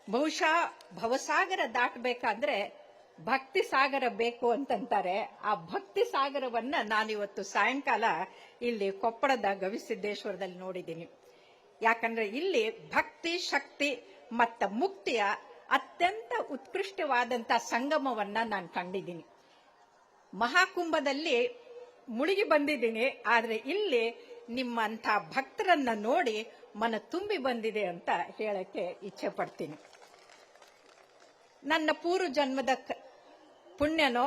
ಬಹುಶಃ ಭವಸಾಗರ ದಾಟಬೇಕಾದ್ರೆ ಭಕ್ತಿ ಸಾಗರ ಬೇಕು ಅಂತಂತಾರೆ. ಆ ಭಕ್ತಿ ಸಾಗರವನ್ನ ನಾನಿವತ್ತು ಸಾಯಂಕಾಲ ಇಲ್ಲಿ ಕೊಪ್ಪಳದ ಗವಿಸಿದ್ದೇಶ್ವರದಲ್ಲಿ ನೋಡಿದ್ದೀನಿ. ಯಾಕಂದ್ರೆ ಇಲ್ಲಿ ಭಕ್ತಿ, ಶಕ್ತಿ ಮತ್ತು ಮುಕ್ತಿಯ ಅತ್ಯಂತ ಉತ್ಕೃಷ್ಟವಾದಂತ ಸಂಗಮವನ್ನ ನಾನು ಕಂಡಿದ್ದೀನಿ. ಮಹಾಕುಂಭದಲ್ಲಿ ಮುಳುಗಿ ಬಂದಿದ್ದೀನಿ, ಆದ್ರೆ ಇಲ್ಲಿ ನಿಮ್ಮಂಥ ಭಕ್ತರನ್ನ ನೋಡಿ ಮನ ತುಂಬಿ ಬಂದಿದೆ ಅಂತ ಹೇಳಕ್ಕೆ ಇಚ್ಛೆ ಪಡ್ತೀನಿ. ನನ್ನ ಪೂರ್ವ ಜನ್ಮದ ಪುಣ್ಯನೋ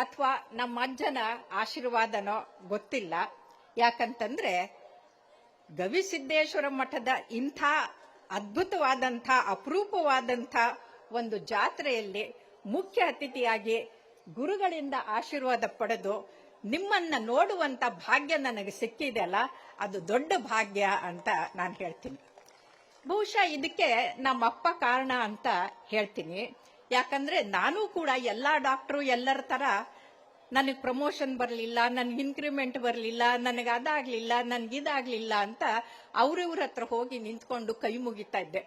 ಅಥವಾ ನಮ್ಮ ಅಜ್ಜನ ಆಶೀರ್ವಾದನೋ ಗೊತ್ತಿಲ್ಲ. ಯಾಕಂತಂದ್ರೆ ಗವಿಸಿದ್ದೇಶ್ವರ ಮಠದ ಇಂಥ ಅದ್ಭುತವಾದಂಥ ಅಪರೂಪವಾದಂಥ ಒಂದು ಜಾತ್ರೆಯಲ್ಲಿ ಮುಖ್ಯ ಅತಿಥಿಯಾಗಿ ಗುರುಗಳಿಂದ ಆಶೀರ್ವಾದ ಪಡೆದು ನಿಮ್ಮನ್ನ ನೋಡುವಂತ ಭಾಗ್ಯ ನನಗೆ ಸಿಕ್ಕಿದೆಯಲ್ಲ, ಅದು ದೊಡ್ಡ ಭಾಗ್ಯ ಅಂತ ನಾನು ಹೇಳ್ತೀನಿ. ಬಹುಶಃ ಇದಕ್ಕೆ ನಮ್ಮಪ್ಪ ಕಾರಣ ಅಂತ ಹೇಳ್ತೀನಿ. ಯಾಕಂದ್ರೆ ನಾನು ಕೂಡ ಎಲ್ಲಾ ಡಾಕ್ಟರು ಎಲ್ಲರ ತರ ನನಗೆ ಪ್ರಮೋಷನ್ ಬರಲಿಲ್ಲ, ನನ್ಗೆ ಇನ್ಕ್ರಿಮೆಂಟ್ ಬರಲಿಲ್ಲ, ನನಗೆ ಅದಾಗ್ಲಿಲ್ಲ, ನನ್ಗಿದಾಗ್ಲಿಲ್ಲ ಅಂತ ಅವ್ರಿವ್ರ ಹತ್ರ ಹೋಗಿ ನಿಂತ್ಕೊಂಡು ಕೈ ಮುಗಿತಾ ಇದ್ದೆ.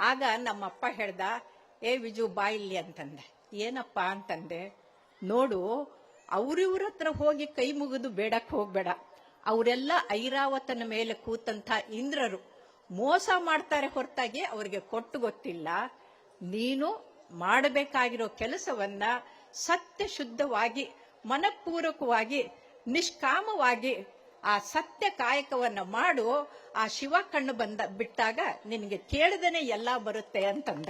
ಆಗ ನಮ್ಮಪ್ಪ ಹೇಳ್ದ, ಏ ವಿಜು ಬಾ ಇಲ್ಲಿ ಅಂತಂದೆ. ಏನಪ್ಪ ಅಂತಂದೆ. ನೋಡು, ಅವ್ರಿವ್ರ ಹತ್ರ ಹೋಗಿ ಕೈ ಮುಗಿದು ಬೇಡಕ್ಕೆ ಹೋಗ್ಬೇಡ. ಅವರೆಲ್ಲ ಐರಾವತನ ಮೇಲೆ ಕೂತಂತ ಇಂದ್ರರು, ಮೋಸ ಮಾಡ್ತಾರೆ ಹೊರತಾಗಿ ಅವ್ರಿಗೆ ಕೊಟ್ಟು ಗೊತ್ತಿಲ್ಲ. ನೀನು ಮಾಡಬೇಕಾಗಿರೋ ಕೆಲಸವನ್ನ ಸತ್ಯ ಶುದ್ಧವಾಗಿ, ಮನಪೂರ್ವಕವಾಗಿ, ನಿಷ್ಕಾಮವಾಗಿ ಆ ಸತ್ಯ ಕಾಯಕವನ್ನ ಮಾಡು. ಆ ಶಿವ ಕಣ್ಣು ಬಿಟ್ಟಾಗ ನಿನಗೆ ಕೇಳದೇನೆ ಎಲ್ಲ ಬರುತ್ತೆ ಅಂತಂದ.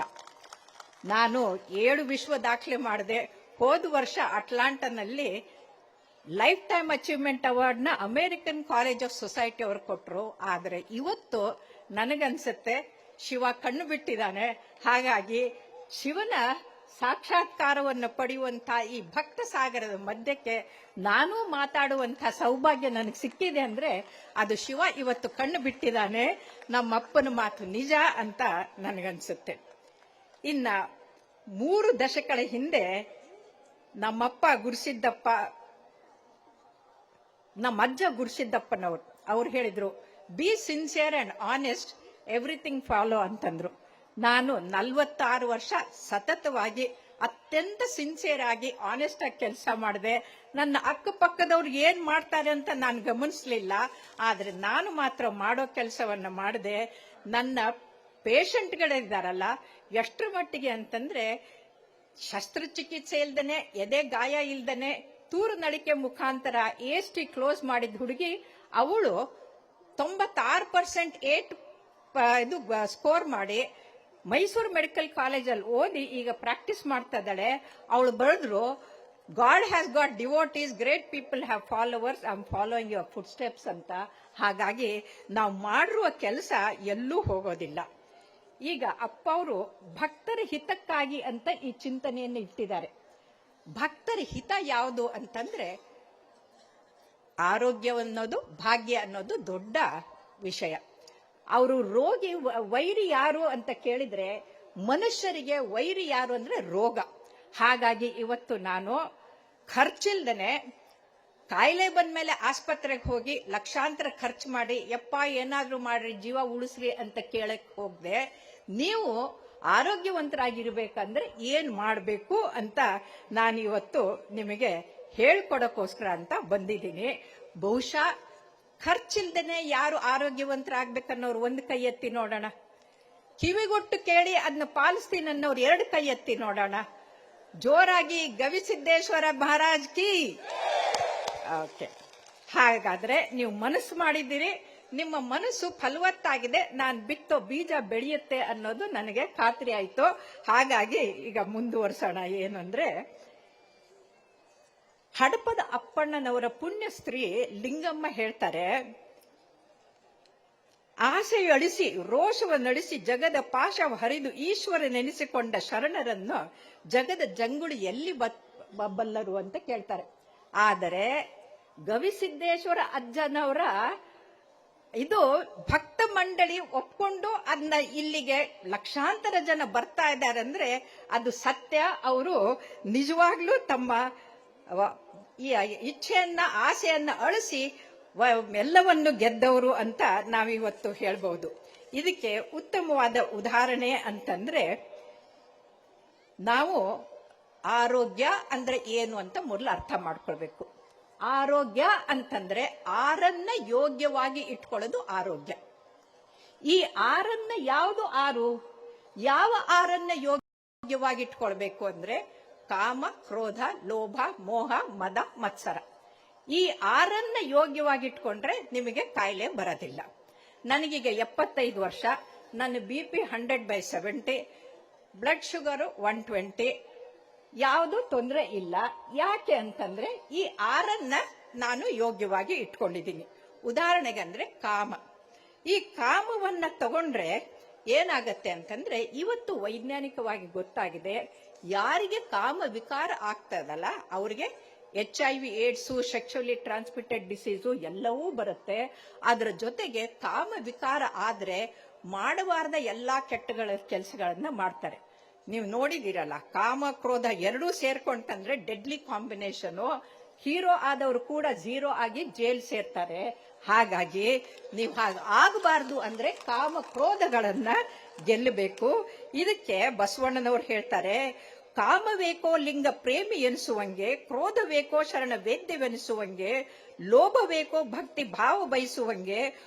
ನಾನು 7 ವಿಶ್ವ ದಾಖಲೆ ಮಾಡಿದೆ. ಹೋದ ವರ್ಷ ಅಟ್ಲಾಂಟಾನಲ್ಲಿ ಲೈಫ್ ಟೈಮ್ ಅಚೀವ್ಮೆಂಟ್ ಅವಾರ್ಡ್ನ ಅಮೆರಿಕನ್ ಕಾಲೇಜ್ ಆಫ್ ಸೊಸೈಟಿ ಅವರು ಕೊಟ್ಟರು. ಆದರೆ ಇವತ್ತು ನನಗನ್ಸುತ್ತೆ ಶಿವ ಕಣ್ಣು ಬಿಟ್ಟಿದ್ದಾನೆ. ಹಾಗಾಗಿ ಶಿವನ ಸಾಕ್ಷಾತ್ಕಾರವನ್ನು ಪಡೆಯುವಂತ ಈ ಭಕ್ತ ಸಾಗರದ ಮಧ್ಯಕ್ಕೆ ನಾನು ಮಾತಾಡುವಂತ ಸೌಭಾಗ್ಯ ನನಗೆ ಸಿಕ್ಕಿದೆ ಅಂದ್ರೆ ಅದು ಶಿವ ಇವತ್ತು ಕಣ್ಣು ಬಿಟ್ಟಿದ್ದಾನೆ. ನಮ್ಮಪ್ಪನ ಮಾತು ನಿಜ ಅಂತ ನನಗನ್ಸುತ್ತೆ. ಇನ್ನ 3 ದಶಕಗಳ ಹಿಂದೆ ನಮ್ಮಪ್ಪ ಗುರುಸಿದ್ದಪ್ಪ, ನಮ್ಮ ಅಜ್ಜ ಗುರುಸಿದ್ದಪ್ಪನವರು, ಅವ್ರು ಹೇಳಿದ್ರು, B sincere and honest, everything follow ಅಂತಂದ್ರು. ನಾನು 46 ವರ್ಷ ಸತತವಾಗಿ ಅತ್ಯಂತ ಸಿನ್ಸಿಯರ್ ಆಗಿ ಆನೆಸ್ಟ್ ಆಗಿ ಕೆಲಸ ಮಾಡಿದೆ. ನನ್ನ ಅಕ್ಕಪಕ್ಕದವ್ರು ಏನ್ ಮಾಡ್ತಾರೆ ಅಂತ ನಾನು ಗಮನಿಸ್ಲಿಲ್ಲ. ಆದ್ರೆ ನಾನು ಮಾತ್ರ ಮಾಡೋ ಕೆಲಸವನ್ನ ಮಾಡಿದೆ. ನನ್ನ ಪೇಷಂಟ್ಗಳಿದ್ದಾರಲ್ಲ, ಎಷ್ಟರ ಮಟ್ಟಿಗೆ ಅಂತಂದ್ರೆ ಶಸ್ತ್ರಚಿಕಿತ್ಸೆ ಇಲ್ದನೆ, ಎದೆ ಗಾಯ ಇಲ್ದನೆ, ತೂರು ನಳಿಕೆ ಮುಖಾಂತರ AST ಕ್ಲೋಸ್ ಮಾಡಿದ ಹುಡುಗಿ, ಅವಳು 96% ಇದು ಸ್ಕೋರ್ ಮಾಡಿ ಮೈಸೂರು ಮೆಡಿಕಲ್ ಕಾಲೇಜಲ್ಲಿ ಓದಿ ಈಗ ಪ್ರಾಕ್ಟೀಸ್ ಮಾಡ್ತಾ ಇದ್ದಾಳೆ. ಅವಳು ಬರೆದ್ರು, god has got devotees, great people have followers, I am following your food steps ಅಂತ. ಹಾಗಾಗಿ ನಾವು ಮಾಡಿರುವ ಕೆಲಸ ಎಲ್ಲೂ ಹೋಗೋದಿಲ್ಲ. ಈಗ ಅಪ್ಪ ಅವರು ಭಕ್ತರ ಹಿತಕ್ಕಾಗಿ ಅಂತ ಈ ಚಿಂತನೆಯನ್ನು ಇಟ್ಟಿದ್ದಾರೆ. ಭಕ್ತರ ಹಿತ ಯಾವುದು ಅಂತಂದ್ರೆ ಆರೋಗ್ಯವನ್ನೋದು, ಭಾಗ್ಯ ಅನ್ನೋದು ದೊಡ್ಡ ವಿಷಯ. ಅವರು ರೋಗಿ ವೈರಿ ಯಾರು ಅಂತ ಕೇಳಿದ್ರೆ ಮನುಷ್ಯರಿಗೆ ವೈರಿ ಯಾರು ಅಂದ್ರೆ ರೋಗ. ಹಾಗಾಗಿ ಇವತ್ತು ನಾನು ಖರ್ಚಿಲ್ದನೆ, ಕಾಯಿಲೆ ಬಂದ್ಮೇಲೆ ಆಸ್ಪತ್ರೆಗೆ ಹೋಗಿ ಲಕ್ಷಾಂತರ ಖರ್ಚು ಮಾಡಿ ಯಪ್ಪ ಏನಾದ್ರೂ ಮಾಡ್ರಿ ಜೀವ ಉಳಿಸ್ರಿ ಅಂತ ಕೇಳಕ್ ಹೋಗದೆ, ನೀವು ಆರೋಗ್ಯವಂತರಾಗಿರ್ಬೇಕಂದ್ರೆ ಏನ್ ಮಾಡಬೇಕು ಅಂತ ನಾನು ಇವತ್ತು ನಿಮಗೆ ಹೇಳ್ಕೊಡಕ್ಕೋಸ್ಕರ ಅಂತ ಬಂದಿದ್ದೀನಿ. ಬಹುಶಃ ಖರ್ಚಿಲ್ದೇನೆ ಯಾರು ಆರೋಗ್ಯವಂತರಾಗ್ಬೇಕನ್ನೋರು ಒಂದು ಕೈ ಎತ್ತಿ ನೋಡೋಣ. ಕಿವಿಗೊಟ್ಟು ಕೇಳಿ ಅದನ್ನ ಪಾಲಿಸ್ತೀನಿ ಅನ್ನೋರು 2 ಕೈ ಎತ್ತಿ ನೋಡೋಣ. ಜೋರಾಗಿ ಗವಿಸಿದ್ದೇಶ್ವರ ಮಹಾರಾಜ್ ಕಿ. ಓಕೆ, ಹಾಗಾದ್ರೆ ನೀವು ಮನಸ್ಸು ಮಾಡಿದ್ದೀರಿ, ನಿಮ್ಮ ಮನಸ್ಸು ಫಲವತ್ತಾಗಿದೆ, ನಾನು ಬಿತ್ತೋ ಬೀಜ ಬೆಳೆಯುತ್ತೆ ಅನ್ನೋದು ನನಗೆ ಖಾತ್ರಿ ಆಯ್ತು. ಹಾಗಾಗಿ ಈಗ ಮುಂದುವರ್ಸೋಣ. ಏನಂದ್ರೆ, ಹಡಪದ ಅಪ್ಪಣ್ಣನವರ ಪುಣ್ಯ ಸ್ತ್ರೀ ಲಿಂಗಮ್ಮ ಹೇಳ್ತಾರೆ, ಆಸೆ ಅಳಿಸಿ ರೋಷವನ್ನಳಿಸಿ ಜಗದ ಪಾಶವ ಹರಿದು ಈಶ್ವರ ನೆನೆಸಿಕೊಂಡ ಶರಣರನ್ನು ಜಗದ ಜಂಗುಳಿ ಎಲ್ಲಿ ಬಲ್ಲರು ಅಂತ ಕೇಳ್ತಾರೆ. ಆದರೆ ಗವಿಸಿದ್ದೇಶ್ವರ ಅಜ್ಜನವರ ಇದು ಭಕ್ತ ಮಂಡಳಿ ಒಪ್ಕೊಂಡು ಅದನ್ನ ಇಲ್ಲಿಗೆ ಲಕ್ಷಾಂತರ ಜನ ಬರ್ತಾ ಇದ್ದಾರೆ ಅಂದ್ರೆ ಅದು ಸತ್ಯ. ಅವರು ನಿಜವಾಗ್ಲೂ ತಮ್ಮ ಈ ಇಚ್ಛೆಯನ್ನ, ಆಸೆಯನ್ನ ಅಳಿಸಿ ಎಲ್ಲವನ್ನು ಗೆದ್ದವರು ಅಂತ ನಾವಿವತ್ತು ಹೇಳ್ಬಹುದು. ಇದಕ್ಕೆ ಉತ್ತಮವಾದ ಉದಾಹರಣೆ ಅಂತಂದ್ರೆ ನಾವು ಆರೋಗ್ಯ ಅಂದ್ರೆ ಏನು ಅಂತ ಮೊದಲು ಅರ್ಥ ಮಾಡ್ಕೊಳ್ಬೇಕು. ಆರೋಗ್ಯ ಅಂತಂದ್ರೆ ಆರನ್ನ ಯೋಗ್ಯವಾಗಿ ಇಟ್ಕೊಳ್ಳೋದು ಆರೋಗ್ಯ. ಈ ಆರನ್ನ ಯಾವುದು ಆರು? ಯಾವ ಆರನ್ನ ಯೋಗ್ಯವಾಗಿ ಇಟ್ಕೊಳ್ಬೇಕು ಅಂದ್ರೆ ಕಾಮ, ಕ್ರೋಧ, ಲೋಭ, ಮೋಹ, ಮದ, ಮತ್ಸರ. ಈ ಆರನ್ನ ಯೋಗ್ಯವಾಗಿ ಇಟ್ಕೊಂಡ್ರೆ ನಿಮಗೆ ಕಾಯಿಲೆ ಬರೋದಿಲ್ಲ. ನನಗೀಗ 75 ವರ್ಷ, ನನ್ನ BP 100/70, ಬ್ಲಡ್ ಶುಗರ್ 120, ಯಾವುದು ತೊಂದರೆ ಇಲ್ಲ. ಯಾಕೆ ಅಂತಂದ್ರೆ ಈ ಆರನ್ನ ನಾನು ಯೋಗ್ಯವಾಗಿ ಇಟ್ಕೊಂಡಿದ್ದೀನಿ. ಉದಾಹರಣೆಗೆ ಅಂದ್ರೆ ಕಾಮ. ಈ ಕಾಮವನ್ನ ತಗೊಂಡ್ರೆ ಏನಾಗತ್ತೆ ಅಂತಂದ್ರೆ ಇವತ್ತು ವೈಜ್ಞಾನಿಕವಾಗಿ ಗೊತ್ತಾಗಿದೆ, ಯಾರಿಗೆ ಕಾಮ ವಿಕಾರ ಆಗ್ತದಲ್ಲ ಅವ್ರಿಗೆ HIV, AIDS, sexually transmitted disease ಎಲ್ಲವೂ ಬರುತ್ತೆ. ಅದರ ಜೊತೆಗೆ ಕಾಮ ವಿಕಾರ ಆದ್ರೆ ಮಾಡಬಾರ್ದ ಎಲ್ಲಾ ಕೆಲಸಗಳನ್ನ ಮಾಡ್ತಾರೆ. ನೀವು ನೋಡಿದಿರಲ್ಲ, ಕಾಮ ಕ್ರೋಧ ಎರಡೂ ಸೇರ್ಕೊಂಡ್ರೆ ಡೆಡ್ಲಿ ಕಾಂಬಿನೇಷನ್. ಹೀರೋ ಆದವರು ಕೂಡ ಝೀರೋ ಆಗಿ ಜೈಲ್ ಸೇರ್ತಾರೆ. ಹಾಗಾಗಿ ನೀವು ಆಗಬಾರ್ದು ಅಂದ್ರೆ ಕಾಮ ಕ್ರೋಧಗಳನ್ನ ಗೆಲ್ಲಬೇಕು. ಇದಕ್ಕೆ ಬಸವಣ್ಣನವರು ಹೇಳ್ತಾರೆ, ಕಾಮವೇಕೋ ಲಿಂಗ ಪ್ರೇಮಿ ಎನಿಸುವಂಗೆ, ಕ್ರೋಧವೇಕೋ ಶರಣ ವೇದ್ಯವೆನಿಸುವಂಗೆ, ಲೋಭವೇಕೋ ಭಕ್ತಿ ಭಾವ ಬಯಸುವಂಗೆ,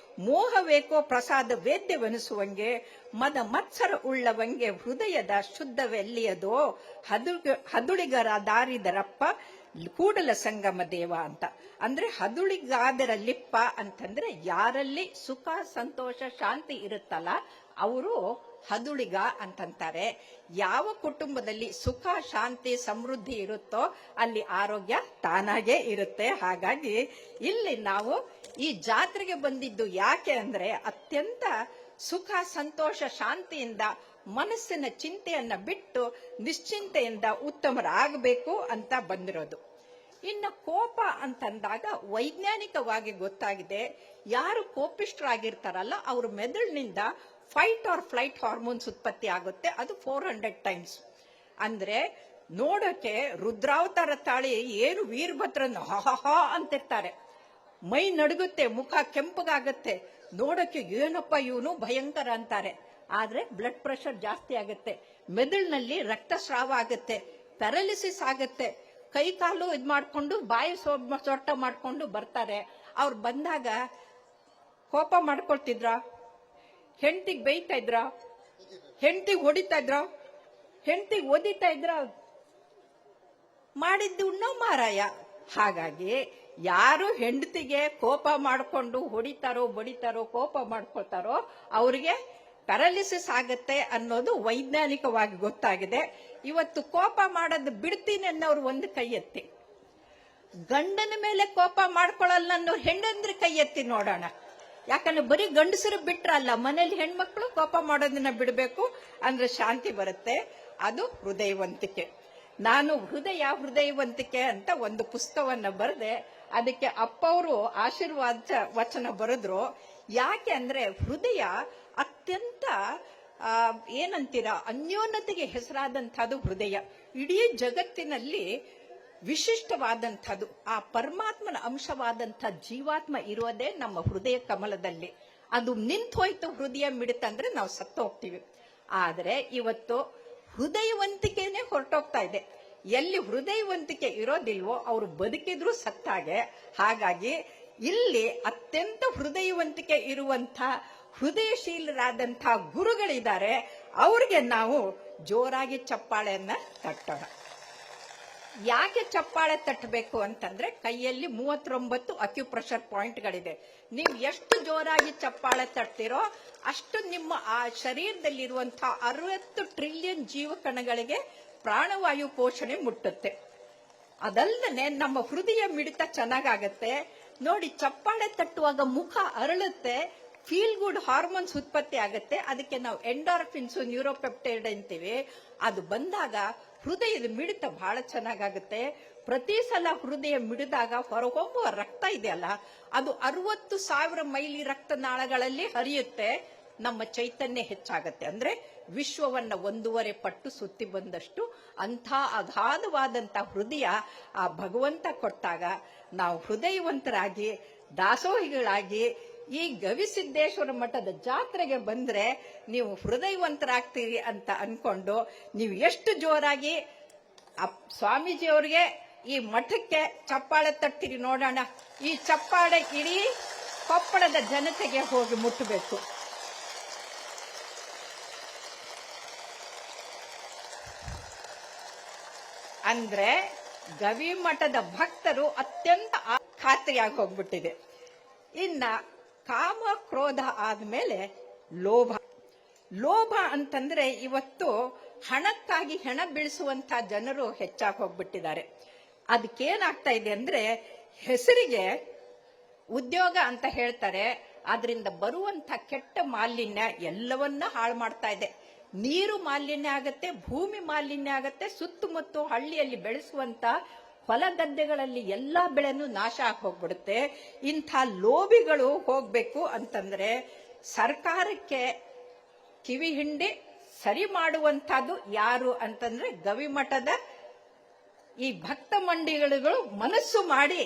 ಮೋಹವೇಕೋ ಪ್ರಸಾದ ವೇದ್ಯವೆನಿಸುವಂಗೆ, ಮದ ಮತ್ಸರ ಉಳ್ಳವಂಗೆ ಹೃದಯದ ಶುದ್ಧವೆಲ್ಲಿಯದೋ ಹದುಳಿಗರ ದಾರಿದರಪ್ಪ ಕೂಡಲ ಸಂಗಮ ದೇವ ಅಂತ. ಅಂದ್ರೆ ಹದುಳಿಗಾದರಲ್ಲಿಪ್ಪ ಅಂತಂದ್ರೆ ಯಾರಲ್ಲಿ ಸುಖ ಸಂತೋಷ ಶಾಂತಿ ಇರುತ್ತಲ್ಲ ಅವರು ಹದುಳಿಗ ಅಂತಂತಾರೆ. ಯಾವ ಕುಟುಂಬದಲ್ಲಿ ಸುಖ ಶಾಂತಿ ಸಮೃದ್ಧಿ ಇರುತ್ತೋ ಅಲ್ಲಿ ಆರೋಗ್ಯ ತಾನಾಗೇ ಇರುತ್ತೆ. ಹಾಗಾಗಿ ಇಲ್ಲಿ ನಾವು ಈ ಜಾತ್ರೆಗೆ ಬಂದಿದ್ದು ಯಾಕೆ ಅಂದ್ರೆ ಅತ್ಯಂತ ಸುಖ ಸಂತೋಷ ಶಾಂತಿಯಿಂದ ಮನಸ್ಸಿನ ಚಿಂತೆಯನ್ನ ಬಿಟ್ಟು ನಿಶ್ಚಿಂತೆಯಿಂದ ಉತ್ತಮರಾಗಬೇಕು ಅಂತ ಬಂದಿರೋದು. ಇನ್ನು ಕೋಪ ಅಂತಂದಾಗ ವೈಜ್ಞಾನಿಕವಾಗಿ ಗೊತ್ತಾಗಿದೆ, ಯಾರು ಕೋಪಿಷ್ಠರಾಗಿರ್ತಾರಲ್ಲ ಅವ್ರ ಮೆದುಳಿನಿಂದ ಫೈಟ್ ಆರ್ ಫ್ಲೈಟ್ ಹಾರ್ಮೋನ್ಸ್ ಉತ್ಪತ್ತಿ ಆಗುತ್ತೆ. ಅದು 400 ಟೈಮ್ಸ್. ಅಂದ್ರೆ ನೋಡೋಕೆ ರುದ್ರಾವತಾರ ತಾಳಿ ಏನು ವೀರಭದ್ರನ್ ಹಹ ಅಂತಿರ್ತಾರೆ, ಮೈ ನಡುಗುತ್ತೆ, ಮುಖ ಕೆಂಪಗಾಗತ್ತೆ, ನೋಡೋಕೆ ಏನಪ್ಪ ಇವನು ಭಯಂಕರ ಅಂತಾರೆ. ಆದ್ರೆ ಬ್ಲಡ್ ಪ್ರೆಷರ್ ಜಾಸ್ತಿ ಆಗುತ್ತೆ, ಮೆದುಳಿನಲ್ಲಿ ರಕ್ತಸ್ರಾವ ಆಗುತ್ತೆ, ಪ್ಯಾರಾಲಿಸಿಸ್ ಆಗುತ್ತೆ, ಕೈ ಕಾಲು ಇದ್ ಮಾಡ್ಕೊಂಡು ಬಾಯಿ ಸೊಟ್ಟ ಮಾಡ್ಕೊಂಡು ಬರ್ತಾರೆ. ಅವ್ರು ಬಂದಾಗ ಕೋಪ ಮಾಡ್ಕೊಳ್ತಿದ್ರ, ಹೆಂಡತಿಗೆ ಬೈತಾ ಇದ್ರ, ಹೆಂಡತಿಗೆ ಹೊಡಿತಾ ಇದ್ರ, ಹೆಂಡತಿಗೆ ಓದಿತಾ ಇದ್ರ, ಮಾಡಿದ್ದು ಉಣ್ಣೋ ಮಾರಾಯ. ಹಾಗಾಗಿ ಯಾರು ಹೆಂಡತಿಗೆ ಕೋಪ ಮಾಡ್ಕೊಂಡು ಹೊಡಿತಾರೋ ಬಡಿತಾರೋ ಕೋಪ ಮಾಡ್ಕೊಳ್ತಾರೋ ಅವ್ರಿಗೆ ಪ್ಯಾರಾಲಿಸಿಸ್ ಆಗತ್ತೆ ಅನ್ನೋದು ವೈಜ್ಞಾನಿಕವಾಗಿ ಗೊತ್ತಾಗಿದೆ. ಇವತ್ತು ಕೋಪ ಮಾಡೋದು ಬಿಡ್ತೀನಿ ಅನ್ನೋರು ಒಂದು ಕೈ ಎತ್ತಿ, ಗಂಡನ ಮೇಲೆ ಕೋಪ ಮಾಡ್ಕೊಳ್ಳಲ್ಲ ಅನ್ನೋರು ಹೆಂಡಂದ್ರೆ ಕೈ ಎತ್ತಿ ನೋಡೋಣ. ಯಾಕಂದ್ರೆ ಬರೀ ಗಂಡಸರು ಬಿಟ್ರಲ್ಲ, ಮನೇಲಿ ಹೆಣ್ಮಕ್ಳು ಕೋಪ ಮಾಡೋದನ್ನ ಬಿಡಬೇಕು ಅಂದ್ರೆ ಶಾಂತಿ ಬರುತ್ತೆ. ಅದು ಹೃದಯವಂತಿಕೆ. ನಾನು ಹೃದಯವಂತಿಕೆ ಅಂತ ಒಂದು ಪುಸ್ತಕವನ್ನ ಬರೆದೆ. ಅದಕ್ಕೆ ಅಪ್ಪವರು ಆಶೀರ್ವಾದ ವಚನ ಬರೆದ್ರು. ಯಾಕೆ ಅಂದ್ರೆ ಹೃದಯ ಅತ್ಯಂತ ಏನಂತೀರ ಅನ್ಯೋನ್ಯತೆಗೆ ಹೆಸರಾದಂಥದ್ದು ಹೃದಯ. ಇಡೀ ಜಗತ್ತಿನಲ್ಲಿ ವಿಶಿಷ್ಟವಾದಂಥದ್ದು ಆ ಪರಮಾತ್ಮನ ಅಂಶವಾದಂಥ ಜೀವಾತ್ಮ ಇರೋದೇ ನಮ್ಮ ಹೃದಯ ಕಮಲದಲ್ಲಿ. ಅದು ನಿಂತು ಹೋಯ್ತು ಹೃದಯ ಮಿಡಿತಂದ್ರೆ ನಾವು ಸತ್ತು ಹೋಗ್ತೀವಿ. ಆದ್ರೆ ಇವತ್ತು ಹೃದಯವಂತಿಕೆನೆ ಹೊರಟೋಗ್ತಾ ಇದೆ. ಎಲ್ಲಿ ಹೃದಯವಂತಿಕೆ ಇರೋದಿಲ್ವೋ ಅವರು ಬದುಕಿದ್ರು ಸತ್ತಾಗೆ. ಹಾಗಾಗಿ ಇಲ್ಲಿ ಅತ್ಯಂತ ಹೃದಯವಂತಿಕೆ ಇರುವಂತ ಹೃದಯಶೀಲರಾದಂಥ ಗುರುಗಳಿದ್ದಾರೆ. ಅವ್ರಿಗೆ ನಾವು ಜೋರಾಗಿ ಚಪ್ಪಾಳೆಯನ್ನ ತಟ್ಟೋಣ. ಯಾಕೆ ಚಪ್ಪಾಳೆ ತಟ್ಟಬೇಕು ಅಂತಂದ್ರೆ ಕೈಯಲ್ಲಿ 39 ಅಕ್ಯುಪ್ರೆಷರ್ ಪಾಯಿಂಟ್ಗಳಿದೆ. ನೀವು ಎಷ್ಟು ಜೋರಾಗಿ ಚಪ್ಪಾಳೆ ತಟ್ತೀರೋ ಅಷ್ಟು ನಿಮ್ಮ ಆ ಶರೀರದಲ್ಲಿರುವಂತಹ 60 ಟ್ರಿಲಿಯನ್ ಜೀವಕಣಗಳಿಗೆ ಪ್ರಾಣವಾಯು ಪೋಷಣೆ ಮುಟ್ಟುತ್ತೆ. ಅದಲ್ಲದೆ ನಮ್ಮ ಹೃದಯ ಮಿಡಿತ ಚೆನ್ನಾಗಾಗತ್ತೆ. ನೋಡಿ, ಚಪ್ಪಾಳೆ ತಟ್ಟುವಾಗ ಮುಖ ಅರಳುತ್ತೆ, ಫೀಲ್ ಗುಡ್ ಹಾರ್ಮೋನ್ಸ್ ಉತ್ಪತ್ತಿ ಆಗುತ್ತೆ. ಅದಕ್ಕೆ ನಾವು ಎಂಡಾರ್ಫಿನ್ಸ್, ನ್ಯೂರೋಪೆಪ್ಟೈಡ್ ಅಂತೀವಿ. ಅದು ಬಂದಾಗ ಹೃದಯದ ಮಿಡಿತ ಬಹಳ ಚೆನ್ನಾಗಾಗುತ್ತೆ. ಪ್ರತಿ ಸಲ ಹೃದಯ ಮಿಡಿದಾಗ ಹೊರಹೊಮ್ಮುವ ರಕ್ತ ಇದೆಯಲ್ಲ, ಅದು 60,000 ಮೈಲಿ ರಕ್ತನಾಳಗಳಲ್ಲಿ ಹರಿಯುತ್ತೆ. ನಮ್ಮ ಚೈತನ್ಯ ಹೆಚ್ಚಾಗತ್ತೆ. ಅಂದ್ರೆ ವಿಶ್ವವನ್ನ 1.5 ಪಟ್ಟು ಸುತ್ತಿ ಬಂದಷ್ಟು ಅಂಥ ಅಗಾಧವಾದಂಥ ಹೃದಯ ಆ ಭಗವಂತ ಕೊಟ್ಟಾಗ ನಾವು ಹೃದಯವಂತರಾಗಿ ದಾಸೋಹಿಗಳಾಗಿ ಈ ಗವಿಸಿದ್ದೇಶ್ವರ ಮಠದ ಜಾತ್ರೆಗೆ ಬಂದ್ರೆ ನೀವು ಹೃದಯವಂತರಾಗ್ತೀರಿ ಅಂತ ಅನ್ಕೊಂಡು ನೀವು ಎಷ್ಟು ಜೋರಾಗಿ ಸ್ವಾಮೀಜಿಯವ್ರಿಗೆ ಈ ಮಠಕ್ಕೆ ಚಪ್ಪಾಳೆ ತಟ್ತೀರಿ ನೋಡೋಣ. ಈ ಚಪ್ಪಾಳೆ ಇಡೀ ಕೊಪ್ಪಳದ ಜನತೆಗೆ ಹೋಗಿ ಮುಟ್ಟಬೇಕು. ಅಂದ್ರೆ ಗವಿ ಮಠದ ಭಕ್ತರು ಅತ್ಯಂತ ಖಾತ್ರಿಯಾಗಿ ಹೋಗ್ಬಿಟ್ಟಿದೆ. ಇನ್ನ ಕಾಮ ಕ್ರೋಧ ಆದ್ಮೇಲೆ ಲೋಭ. ಲೋಭ ಅಂತಂದ್ರೆ ಇವತ್ತು ಹಣಕ್ಕಾಗಿ ಹೆಣ ಬೀಳಿಸುವಂತ ಜನರು ಹೆಚ್ಚಾಗಿ ಹೋಗ್ಬಿಟ್ಟಿದ್ದಾರೆ. ಅದಕ್ಕೇನಾಗ್ತಾ ಇದೆ ಅಂದ್ರೆ ಹೆಸರಿಗೆ ಉದ್ಯೋಗ ಅಂತ ಹೇಳ್ತಾರೆ, ಅದರಿಂದ ಬರುವಂತ ಕೆಟ್ಟ ಮಾಲಿನ್ಯ ಎಲ್ಲವನ್ನ ಹಾಳು ಮಾಡ್ತಾ ಇದೆ. ನೀರು ಮಾಲಿನ್ಯ ಆಗತ್ತೆ, ಭೂಮಿ ಮಾಲಿನ್ಯ ಆಗತ್ತೆ, ಸುತ್ತಮುತ್ತ ಹಳ್ಳಿಯಲ್ಲಿ ಬೆಳೆಸುವಂತ ಹೊಲ ಗದ್ದೆಗಳಲ್ಲಿ ಎಲ್ಲಾ ಬೆಳೆನೂ ನಾಶ ಆಗಿ ಹೋಗ್ಬಿಡುತ್ತೆ. ಇಂಥ ಲೋಭಿಗಳು ಹೋಗ್ಬೇಕು ಅಂತಂದ್ರೆ ಸರ್ಕಾರಕ್ಕೆ ಕಿವಿ ಹಿಂಡಿ ಸರಿ ಮಾಡುವಂತಹದ್ದು ಯಾರು ಅಂತಂದ್ರೆ ಗವಿಮಠದ ಈ ಭಕ್ತ ಮಂಡಿಗಳು ಮನಸ್ಸು ಮಾಡಿ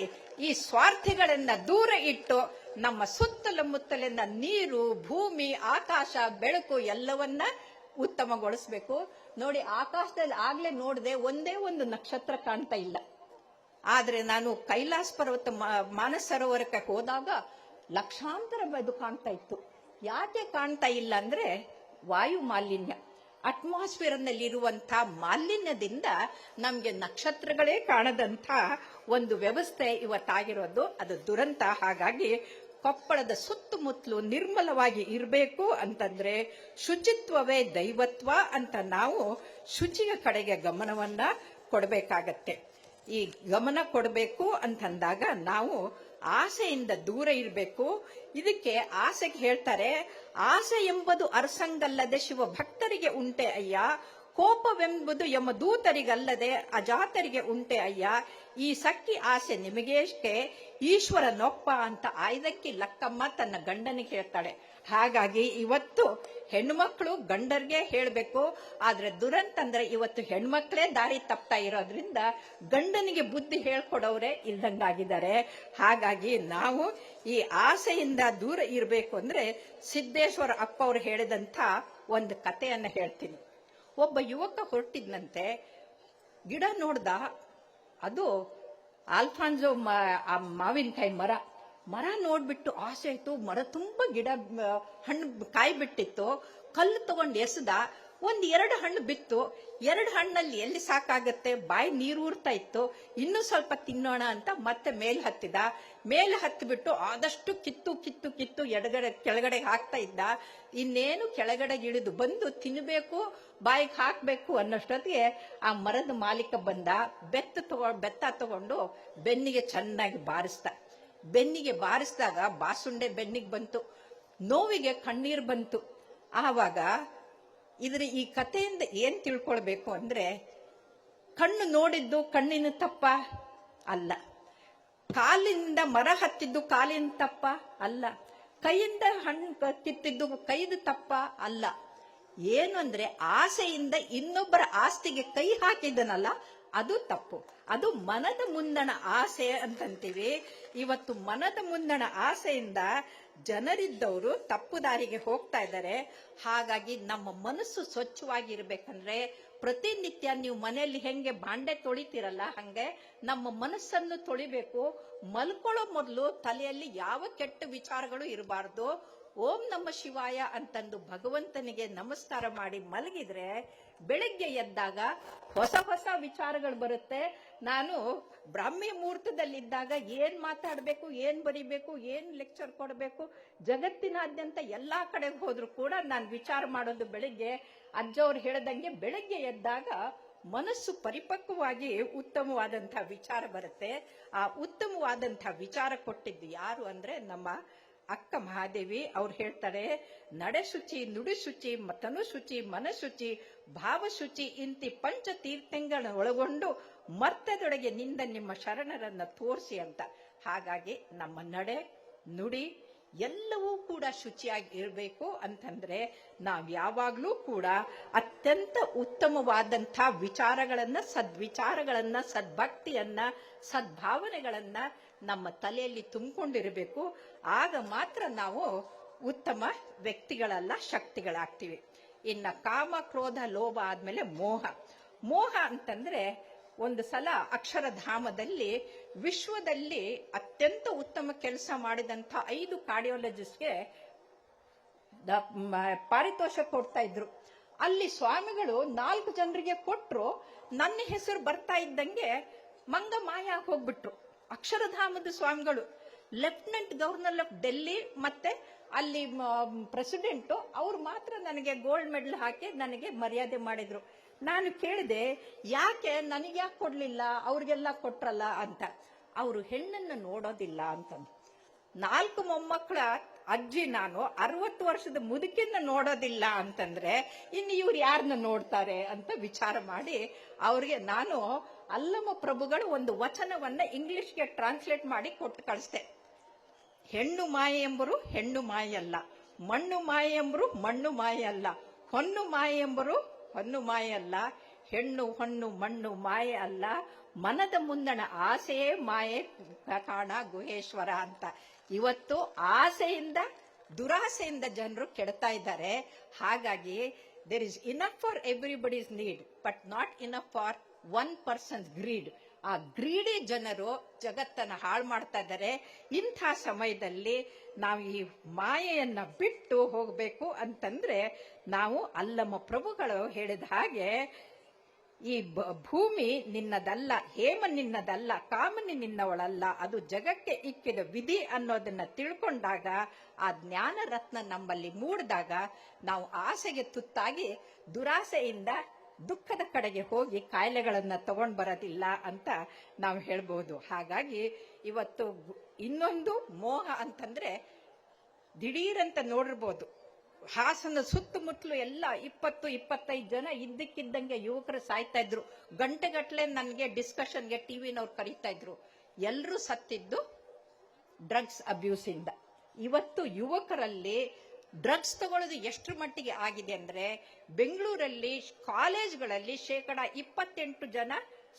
ಈ ಸ್ವಾರ್ಥಿಗಳನ್ನ ದೂರ ಇಟ್ಟು ನಮ್ಮ ಸುತ್ತಲ ಮುತ್ತಲಿನ ನೀರು, ಭೂಮಿ, ಆಕಾಶ, ಬೆಳಕು ಎಲ್ಲವನ್ನ ಉತ್ತಮಗೊಳಿಸಬೇಕು. ನೋಡಿ, ಆಕಾಶದಲ್ಲಿ ಆಗ್ಲೇ ನೋಡದೆ ಒಂದೇ ಒಂದು ನಕ್ಷತ್ರ ಕಾಣ್ತಾ ಇಲ್ಲ. ಆದ್ರೆ ನಾನು ಕೈಲಾಸ ಪರ್ವತ ಮಾನಸ ಸರೋವರಕ್ಕೆ ಹೋದಾಗ ಲಕ್ಷಾಂತರ ಅದು ಕಾಣ್ತಾ ಇತ್ತು. ಯಾಕೆ ಕಾಣ್ತಾ ಇಲ್ಲ ಅಂದ್ರೆ ವಾಯು ಮಾಲಿನ್ಯ, ಅಟ್ಮಾಸ್ಫಿಯರ್ ನಲ್ಲಿ ಇರುವಂತ ಮಾಲಿನ್ಯದಿಂದ ನಮ್ಗೆ ನಕ್ಷತ್ರಗಳೇ ಕಾಣದಂತ ಒಂದು ವ್ಯವಸ್ಥೆ ಇವತ್ತಾಗಿರೋದು. ಅದು ದುರಂತ. ಹಾಗಾಗಿ ಕೊಪ್ಪಳದ ಸುತ್ತಮುತ್ತಲು ನಿರ್ಮಲವಾಗಿ ಇರಬೇಕು ಅಂತಂದ್ರೆ ಶುಚಿತ್ವವೇ ದೈವತ್ವ ಅಂತ ನಾವು ಶುಚಿಯ ಕಡೆಗೆ ಗಮನವನ್ನ ಕೊಡಬೇಕಾಗತ್ತೆ. ಈ ಗಮನ ಕೊಡಬೇಕು ಅಂತಂದಾಗ ನಾವು ಆಸೆಯಿಂದ ದೂರ ಇರಬೇಕು. ಇದಕ್ಕೆ ಆಸೆಗೆ ಹೇಳ್ತಾರೆ, ಆಸೆ ಎಂಬುದು ಅರಸಂಗಲ್ಲದೆ ಶಿವ ಭಕ್ತರಿಗೆ ಉಂಟೆ ಅಯ್ಯ, ಕೋಪವೆಂಬುದು ಯಮದೂತರಿಗಲ್ಲದೆ ಅಜಾತರಿಗೆ ಉಂಟೆ ಅಯ್ಯ, ಈ ಸಕ್ಕಿ ಆಸೆ ನಿಮಗೇಷ್ಟೇ ಈಶ್ವರನೊಪ್ಪ ಅಂತ ಆಯ್ದಕ್ಕಿ ಲಕ್ಕಮ್ಮ ತನ್ನ ಗಂಡನಿಗೆ ಹೇಳ್ತಾಳೆ. ಹಾಗಾಗಿ ಇವತ್ತು ಹೆಣ್ಮಕ್ಳು ಗಂಡರ್ಗೆ ಹೇಳ್ಬೇಕು. ಆದ್ರೆ ದುರಂತ ಅಂದ್ರೆ ಇವತ್ತು ಹೆಣ್ಮಕ್ಳೇ ದಾರಿ ತಪ್ತಾ ಇರೋದ್ರಿಂದ ಗಂಡನಿಗೆ ಬುದ್ಧಿ ಹೇಳ್ಕೊಡೋರೆ ಇಲ್ದಂಗಾಗಿದ್ದಾರೆ. ಹಾಗಾಗಿ ನಾವು ಈ ಆಸೆಯಿಂದ ದೂರ ಇರಬೇಕು ಅಂದ್ರೆ ಸಿದ್ದೇಶ್ವರ ಅಪ್ಪ ಅವರು ಹೇಳಿದಂತ ಒಂದು ಕಥೆಯನ್ನ ಹೇಳ್ತೀನಿ. ಒಬ್ಬ ಯುವಕ ಹೊರಟಿದ್ನಂತೆ, ಗಿಡ ನೋಡ್ದ, ಅದು ಆಲ್ಫಾನ್ಸೋ ಮಾವಿನಕಾಯಿ ಮರ ನೋಡ್ಬಿಟ್ಟು ಆಸೆ ಆಯ್ತು. ಮರ ತುಂಬಾ ಗಿಡ ಹಣ್ಣು ಕಾಯಿ ಬಿಟ್ಟಿತ್ತು. ಕಲ್ಲು ತಗೊಂಡು ಎಸೆದ, ಒಂದ್ 2 ಹಣ್ಣು ಬಿತ್ತು. 2 ಹಣ್ಣಲ್ಲಿ ಎಲ್ಲಿ ಸಾಕಾಗತ್ತೆ, ಬಾಯಿ ನೀರು ಊರ್ತಾ ಇತ್ತು. ಇನ್ನೂ ಸ್ವಲ್ಪ ತಿನ್ನೋಣ ಅಂತ ಮತ್ತೆ ಮೇಲೆ ಹತ್ತಿದ. ಮೇಲೆ ಹತ್ತಿಬಿಟ್ಟು ಆದಷ್ಟು ಕಿತ್ತು ಕೆಳಗಡೆ ಹಾಕ್ತಾ ಇದ್ದ. ಇನ್ನೇನು ಕೆಳಗಡೆ ಇಳಿದು ಬಂದು ತಿನ್ನಬೇಕು, ಬಾಯಿಗೆ ಹಾಕ್ಬೇಕು ಅನ್ನೋಷ್ಟೊತ್ತಿಗೆ ಆ ಮರದ ಮಾಲೀಕ ಬಂದ. ಬೆತ್ತ ತಗೊಂಡು ಬೆನ್ನಿಗೆ ಚೆನ್ನಾಗಿ ಬಾರಿಸಿದಾಗ ಬಾಸುಂಡೆ ಬೆನ್ನಿಗೆ ಬಂತು, ನೋವಿಗೆ ಕಣ್ಣೀರು ಬಂತು. ಆವಾಗ ಈ ಕಥೆಯಿಂದ ಏನ್ ತಿಳ್ಕೊಳ್ಬೇಕು ಅಂದ್ರೆ, ಕಣ್ಣು ನೋಡಿದ್ದು ಕಣ್ಣಿನ ತಪ್ಪ ಅಲ್ಲ, ಕಾಲಿಂದ ಮರ ಹತ್ತಿದ್ದು ಕಾಲಿನ ತಪ್ಪ ಅಲ್ಲ, ಕೈಯಿಂದ ಹಣ್ಣು ಕಿತ್ತಿದ್ದು ಕೈದು ತಪ್ಪ ಅಲ್ಲ. ಏನು ಅಂದ್ರೆ ಆಸೆಯಿಂದ ಇನ್ನೊಬ್ಬರ ಆಸ್ತಿಗೆ ಕೈ ಹಾಕಿದನಲ್ಲ, ಅದು ತಪ್ಪು. ಅದು ಮನದ ಮುಂದಣ ಆಸೆ ಅಂತಂತೀವಿ. ಇವತ್ತು ಮನದ ಮುಂದಣ ಆಸೆಯಿಂದ ಜನರಿದ್ದವರು ತಪ್ಪು ದಾರಿಗೆ ಹೋಗ್ತಾ ಇದ್ದಾರೆ. ಹಾಗಾಗಿ ನಮ್ಮ ಮನಸ್ಸು ಸ್ವಚ್ಛವಾಗಿರ್ಬೇಕಂದ್ರೆ ಪ್ರತಿನಿತ್ಯ ನೀವು ಮನೆಯಲ್ಲಿ ಹೆಂಗೆ ಬಾಂಡೆ ತೊಳಿತೀರಲ್ಲ, ಹಂಗೆ ನಮ್ಮ ಮನಸ್ಸನ್ನು ತೊಳಿಬೇಕು. ಮಲ್ಕೊಳ್ಳೋ ಮೊದಲು ತಲೆಯಲ್ಲಿ ಯಾವ ಕೆಟ್ಟ ವಿಚಾರಗಳು ಇರಬಾರ್ದು. ಓಂ ನಮ ಶಿವಾಯ ಅಂತಂದು ಭಗವಂತನಿಗೆ ನಮಸ್ಕಾರ ಮಾಡಿ ಮಲಗಿದ್ರೆ ಬೆಳಗ್ಗೆ ಎದ್ದಾಗ ಹೊಸ ವಿಚಾರಗಳು ಬರುತ್ತೆ. ನಾನು ಬ್ರಾಹ್ಮಿ ಮುಹೂರ್ತದಲ್ಲಿದ್ದಾಗ ಏನ್ ಮಾತಾಡ್ಬೇಕು, ಏನ್ ಬರಿಬೇಕು, ಏನ್ ಲೆಕ್ಚರ್ ಕೊಡಬೇಕು, ಜಗತ್ತಿನಾದ್ಯಂತ ಎಲ್ಲಾ ಕಡೆಗೆ ಹೋದ್ರು ಕೂಡ ನಾನು ವಿಚಾರ ಮಾಡೋದು ಬೆಳಿಗ್ಗೆ. ಅಜ್ಜವ್ರು ಹೇಳ್ದಂಗೆ ಬೆಳಗ್ಗೆ ಎದ್ದಾಗ ಮನಸ್ಸು ಪರಿಪಕ್ವವಾಗಿ ಉತ್ತಮವಾದಂತಹ ವಿಚಾರ ಬರುತ್ತೆ. ಆ ಉತ್ತಮವಾದಂತಹ ವಿಚಾರ ಕೊಟ್ಟಿದ್ದು ಯಾರು ಅಂದ್ರೆ ನಮ್ಮ ಅಕ್ಕ ಮಹಾದೇವಿ. ಅವ್ರು ಹೇಳ್ತಾರೆ, ನಡೆ ಶುಚಿ, ನುಡಿ ಶುಚಿ, ತನು ಶುಚಿ, ಮನಶುಚಿ, ಭಾವಶುಚಿ ಇಂತಿ ಪಂಚ ತೀರ್ಥಂಗಳ ಒಳಗೊಂಡು ಮರ್ತದೊಳಗೆ ನಿಂದ ನಿಮ್ಮ ಶರಣರನ್ನ ತೋರಿಸಿ ಅಂತ. ಹಾಗಾಗಿ ನಮ್ಮ ನಡೆ, ನುಡಿ ಎಲ್ಲವೂ ಕೂಡ ಶುಚಿಯಾಗಿ ಇರಬೇಕು ಅಂತಂದ್ರೆ ನಾವು ಯಾವಾಗಲೂ ಕೂಡ ಅತ್ಯಂತ ಉತ್ತಮವಾದಂಥ ವಿಚಾರಗಳನ್ನ, ಸದ್ವಿಚಾರಗಳನ್ನ, ಸದ್ಭಕ್ತಿಯನ್ನ, ಸದ್ಭಾವನೆಗಳನ್ನ ನಮ್ಮ ತಲೆಯಲ್ಲಿ ತುಂಬಿಕೊಂಡಿರಬೇಕು. ಆಗ ಮಾತ್ರ ನಾವು ಉತ್ತಮ ವ್ಯಕ್ತಿಗಳಲ್ಲ, ಶಕ್ತಿಗಳಾಗ್ತೀವಿ. ಇನ್ನ ಕಾಮ, ಕ್ರೋಧ, ಲೋಭ ಆದ್ಮೇಲೆ ಮೋಹ. ಮೋಹ ಅಂತಂದ್ರೆ ಒಂದು ಸಲ ಅಕ್ಷರಧಾಮದಲ್ಲಿ ವಿಶ್ವದಲ್ಲಿ ಅತ್ಯಂತ ಉತ್ತಮ ಕೆಲಸ ಮಾಡಿದಂಥ 5 ಕಾರ್ಡಿಯಾಲಜಿಸ್ಟ್ಗೆ ಪಾರಿತೋಷಕ ಕೊಡ್ತಾ ಇದ್ರು. ಅಲ್ಲಿ ಸ್ವಾಮಿಗಳು 4 ಜನರಿಗೆ ಕೊಟ್ರು. ನನ್ನ ಹೆಸರು ಬರ್ತಾ ಇದ್ದಂಗೆ ಮಂಗ ಮಾಯ ಹೋಗ್ಬಿಟ್ರು. ಅಕ್ಷರಧಾಮದ ಸ್ವಾಮಿಗಳು, ಲೆಫ್ಟಿನೆಂಟ್ ಗವರ್ನರ್ ಆಫ್ ಡೆಲ್ಲಿ ಮತ್ತೆ ಅಲ್ಲಿ ಪ್ರೆಸಿಡೆಂಟ್ ಅವ್ರು ಮಾತ್ರ ನನಗೆ ಗೋಲ್ಡ್ ಮೆಡಲ್ ಹಾಕಿ ನನಗೆ ಮರ್ಯಾದೆ ಮಾಡಿದ್ರು. ನಾನು ಕೇಳಿದೆ, ಯಾಕೆ ನನಗೆ ಯಾಕೆ ಕೊಡ್ಲಿಲ್ಲ, ಅವ್ರಿಗೆಲ್ಲ ಕೊಟ್ರಲ್ಲ ಅಂತ. ಅವರು ಹೆಣ್ಣನ್ನು ನೋಡೋದಿಲ್ಲ ಅಂತಂದು. 4 ಮೊಮ್ಮಕ್ಕಳ ಅಜ್ಜಿ ನಾನು, 60 ವರ್ಷದ ಮುದುಕಿನ ನೋಡೋದಿಲ್ಲ ಅಂತಂದ್ರೆ ಇನ್ನು ಇವ್ರು ಯಾರನ್ನ ನೋಡ್ತಾರೆ ಅಂತ ವಿಚಾರ ಮಾಡಿ ಅವ್ರಿಗೆ ನಾನು ಅಲ್ಲಮ ಪ್ರಭುಗಳು ಒಂದು ವಚನವನ್ನ ಇಂಗ್ಲಿಷ್ಗೆ ಟ್ರಾನ್ಸ್ಲೇಟ್ ಮಾಡಿ ಕೊಟ್ಟು ಕಳಿಸ್ದೆ. ಹೆಣ್ಣು ಮಾಯೆ ಎಂಬರು ಹೆಣ್ಣು ಮಾಯಲ್ಲ, ಮಣ್ಣು ಮಾಯೆ ಎಂಬರು ಮಣ್ಣು ಮಾಯೆ ಅಲ್ಲ, ಹೊನ್ನು ಮಾಯೆ ಎಂಬರು ಹೊನ್ನು ಮಾಯೆ ಅಲ್ಲ, ಹೆಣ್ಣು ಹೊನ್ನು ಮಣ್ಣು ಮಾಯೆ ಅಲ್ಲ, ಮನದ ಮುಂದಣ ಆಸೆಯೇ ಮಾಯೆ ಕಾಣ ಗುಹೇಶ್ವರ ಅಂತ. ಇವತ್ತು ಆಸೆಯಿಂದ, ದುರಾಸೆಯಿಂದ ಜನರು ಕೆಡ್ತಾ ಇದ್ದಾರೆ. ಹಾಗಾಗಿ there is enough for everybody's need, but not enough for one person's greed. ಆ ಗ್ರೀಡಿ ಜನರು ಜಗತ್ತನ್ನ ಹಾಳು ಮಾಡ್ತಾ ಇದ್ದಾರೆ. ಇಂಥ ಸಮಯದಲ್ಲಿ ನಾವು ಈ ಮಾಯೆಯನ್ನ ಬಿಟ್ಟು ಹೋಗಬೇಕು ಅಂತಂದ್ರೆ ನಾವು ಅಲ್ಲಮ ಪ್ರಭುಗಳು ಹೇಳಿದ ಹಾಗೆ ಈ ಭೂಮಿ ನಿನ್ನದಲ್ಲ, ಹೇಮ ನಿನ್ನದಲ್ಲ, ಕಾಮನಿ ನಿನ್ನವಳಲ್ಲ, ಅದು ಜಗಕ್ಕೆ ಇಕ್ಕಿದ ವಿಧಿ ಅನ್ನೋದನ್ನ ತಿಳ್ಕೊಂಡಾಗ, ಆ ಜ್ಞಾನ ರತ್ನ ನಮ್ಮಲ್ಲಿ ಮೂಡಿದಾಗ ನಾವು ಆಸೆಗೆ ತುತ್ತಾಗಿ ದುರಾಸೆಯಿಂದ ದುಃಖದ ಕಡೆಗೆ ಹೋಗಿ ಕಾಯಿಲೆಗಳನ್ನ ತಗೊಂಡ್ ಬರೋದಿಲ್ಲ ಅಂತ ನಾವು ಹೇಳ್ಬೋದು. ಹಾಗಾಗಿ ಇವತ್ತು ಇನ್ನೊಂದು ಮೋಹ ಅಂತಂದ್ರೆ ದಿಢೀರಂತ ನೋಡಿರ್ಬೋದು, ಹಾಸನ ಸುತ್ತಮುತ್ತಲು ಎಲ್ಲ 20-25 ಜನ ಇದ್ದಕ್ಕಿದ್ದಂಗೆ ಯುವಕರು ಸಾಯ್ತಾ ಇದ್ರು. ಗಂಟೆಗಟ್ಲೆ ನನಗೆ ಡಿಸ್ಕಷನ್ಗೆ ಟಿವಿನವ್ರು ಕರೀತಾ ಇದ್ರು. ಎಲ್ಲರೂ ಸತ್ತಿದ್ದು ಡ್ರಗ್ಸ್ ಅಬ್ಯೂಸ್ ಇಂದ. ಇವತ್ತು ಯುವಕರಲ್ಲಿ ಡ್ರಗ್ಸ್ ತಗೊಳ್ಳೋದು ಎಷ್ಟರ ಮಟ್ಟಿಗೆ ಆಗಿದೆ ಅಂದ್ರೆ, ಬೆಂಗಳೂರಲ್ಲಿ ಕಾಲೇಜ್ಗಳಲ್ಲಿ 28% ಜನ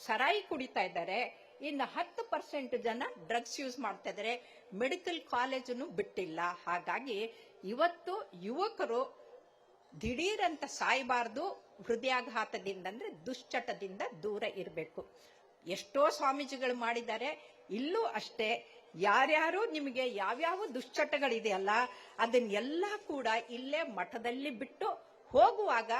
ಸರಾಯಿ ಕುಡಿತಾ ಇದ್ದಾರೆ, ಇನ್ನು 10% ಜನ ಡ್ರಗ್ಸ್ ಯೂಸ್ ಮಾಡ್ತಾ ಇದ್ದಾರೆ. ಮೆಡಿಕಲ್ ಕಾಲೇಜನ್ನು ಬಿಟ್ಟಿಲ್ಲ. ಹಾಗಾಗಿ ಇವತ್ತು ಯುವಕರು ದಿಢೀರಂತ ಸಾಯಬಾರ್ದು. ಹೃದಯಾಘಾತದಿಂದ ಅಂದ್ರೆ ದುಶ್ಚಟದಿಂದ ದೂರ ಇರಬೇಕು. ಎಷ್ಟೋ ಸ್ವಾಮೀಜಿಗಳು ಮಾಡಿದ್ದಾರೆ, ಇಲ್ಲೂ ಅಷ್ಟೇ. ಯಾರ್ಯಾರು ನಿಮಗೆ ಯಾವ್ಯಾವ ದುಶ್ಚಟಗಳಿದೆಯಲ್ಲ ಅದನ್ನೆಲ್ಲ ಕೂಡ ಇಲ್ಲೇ ಮಠದಲ್ಲಿ ಬಿಟ್ಟು ಹೋಗುವಾಗ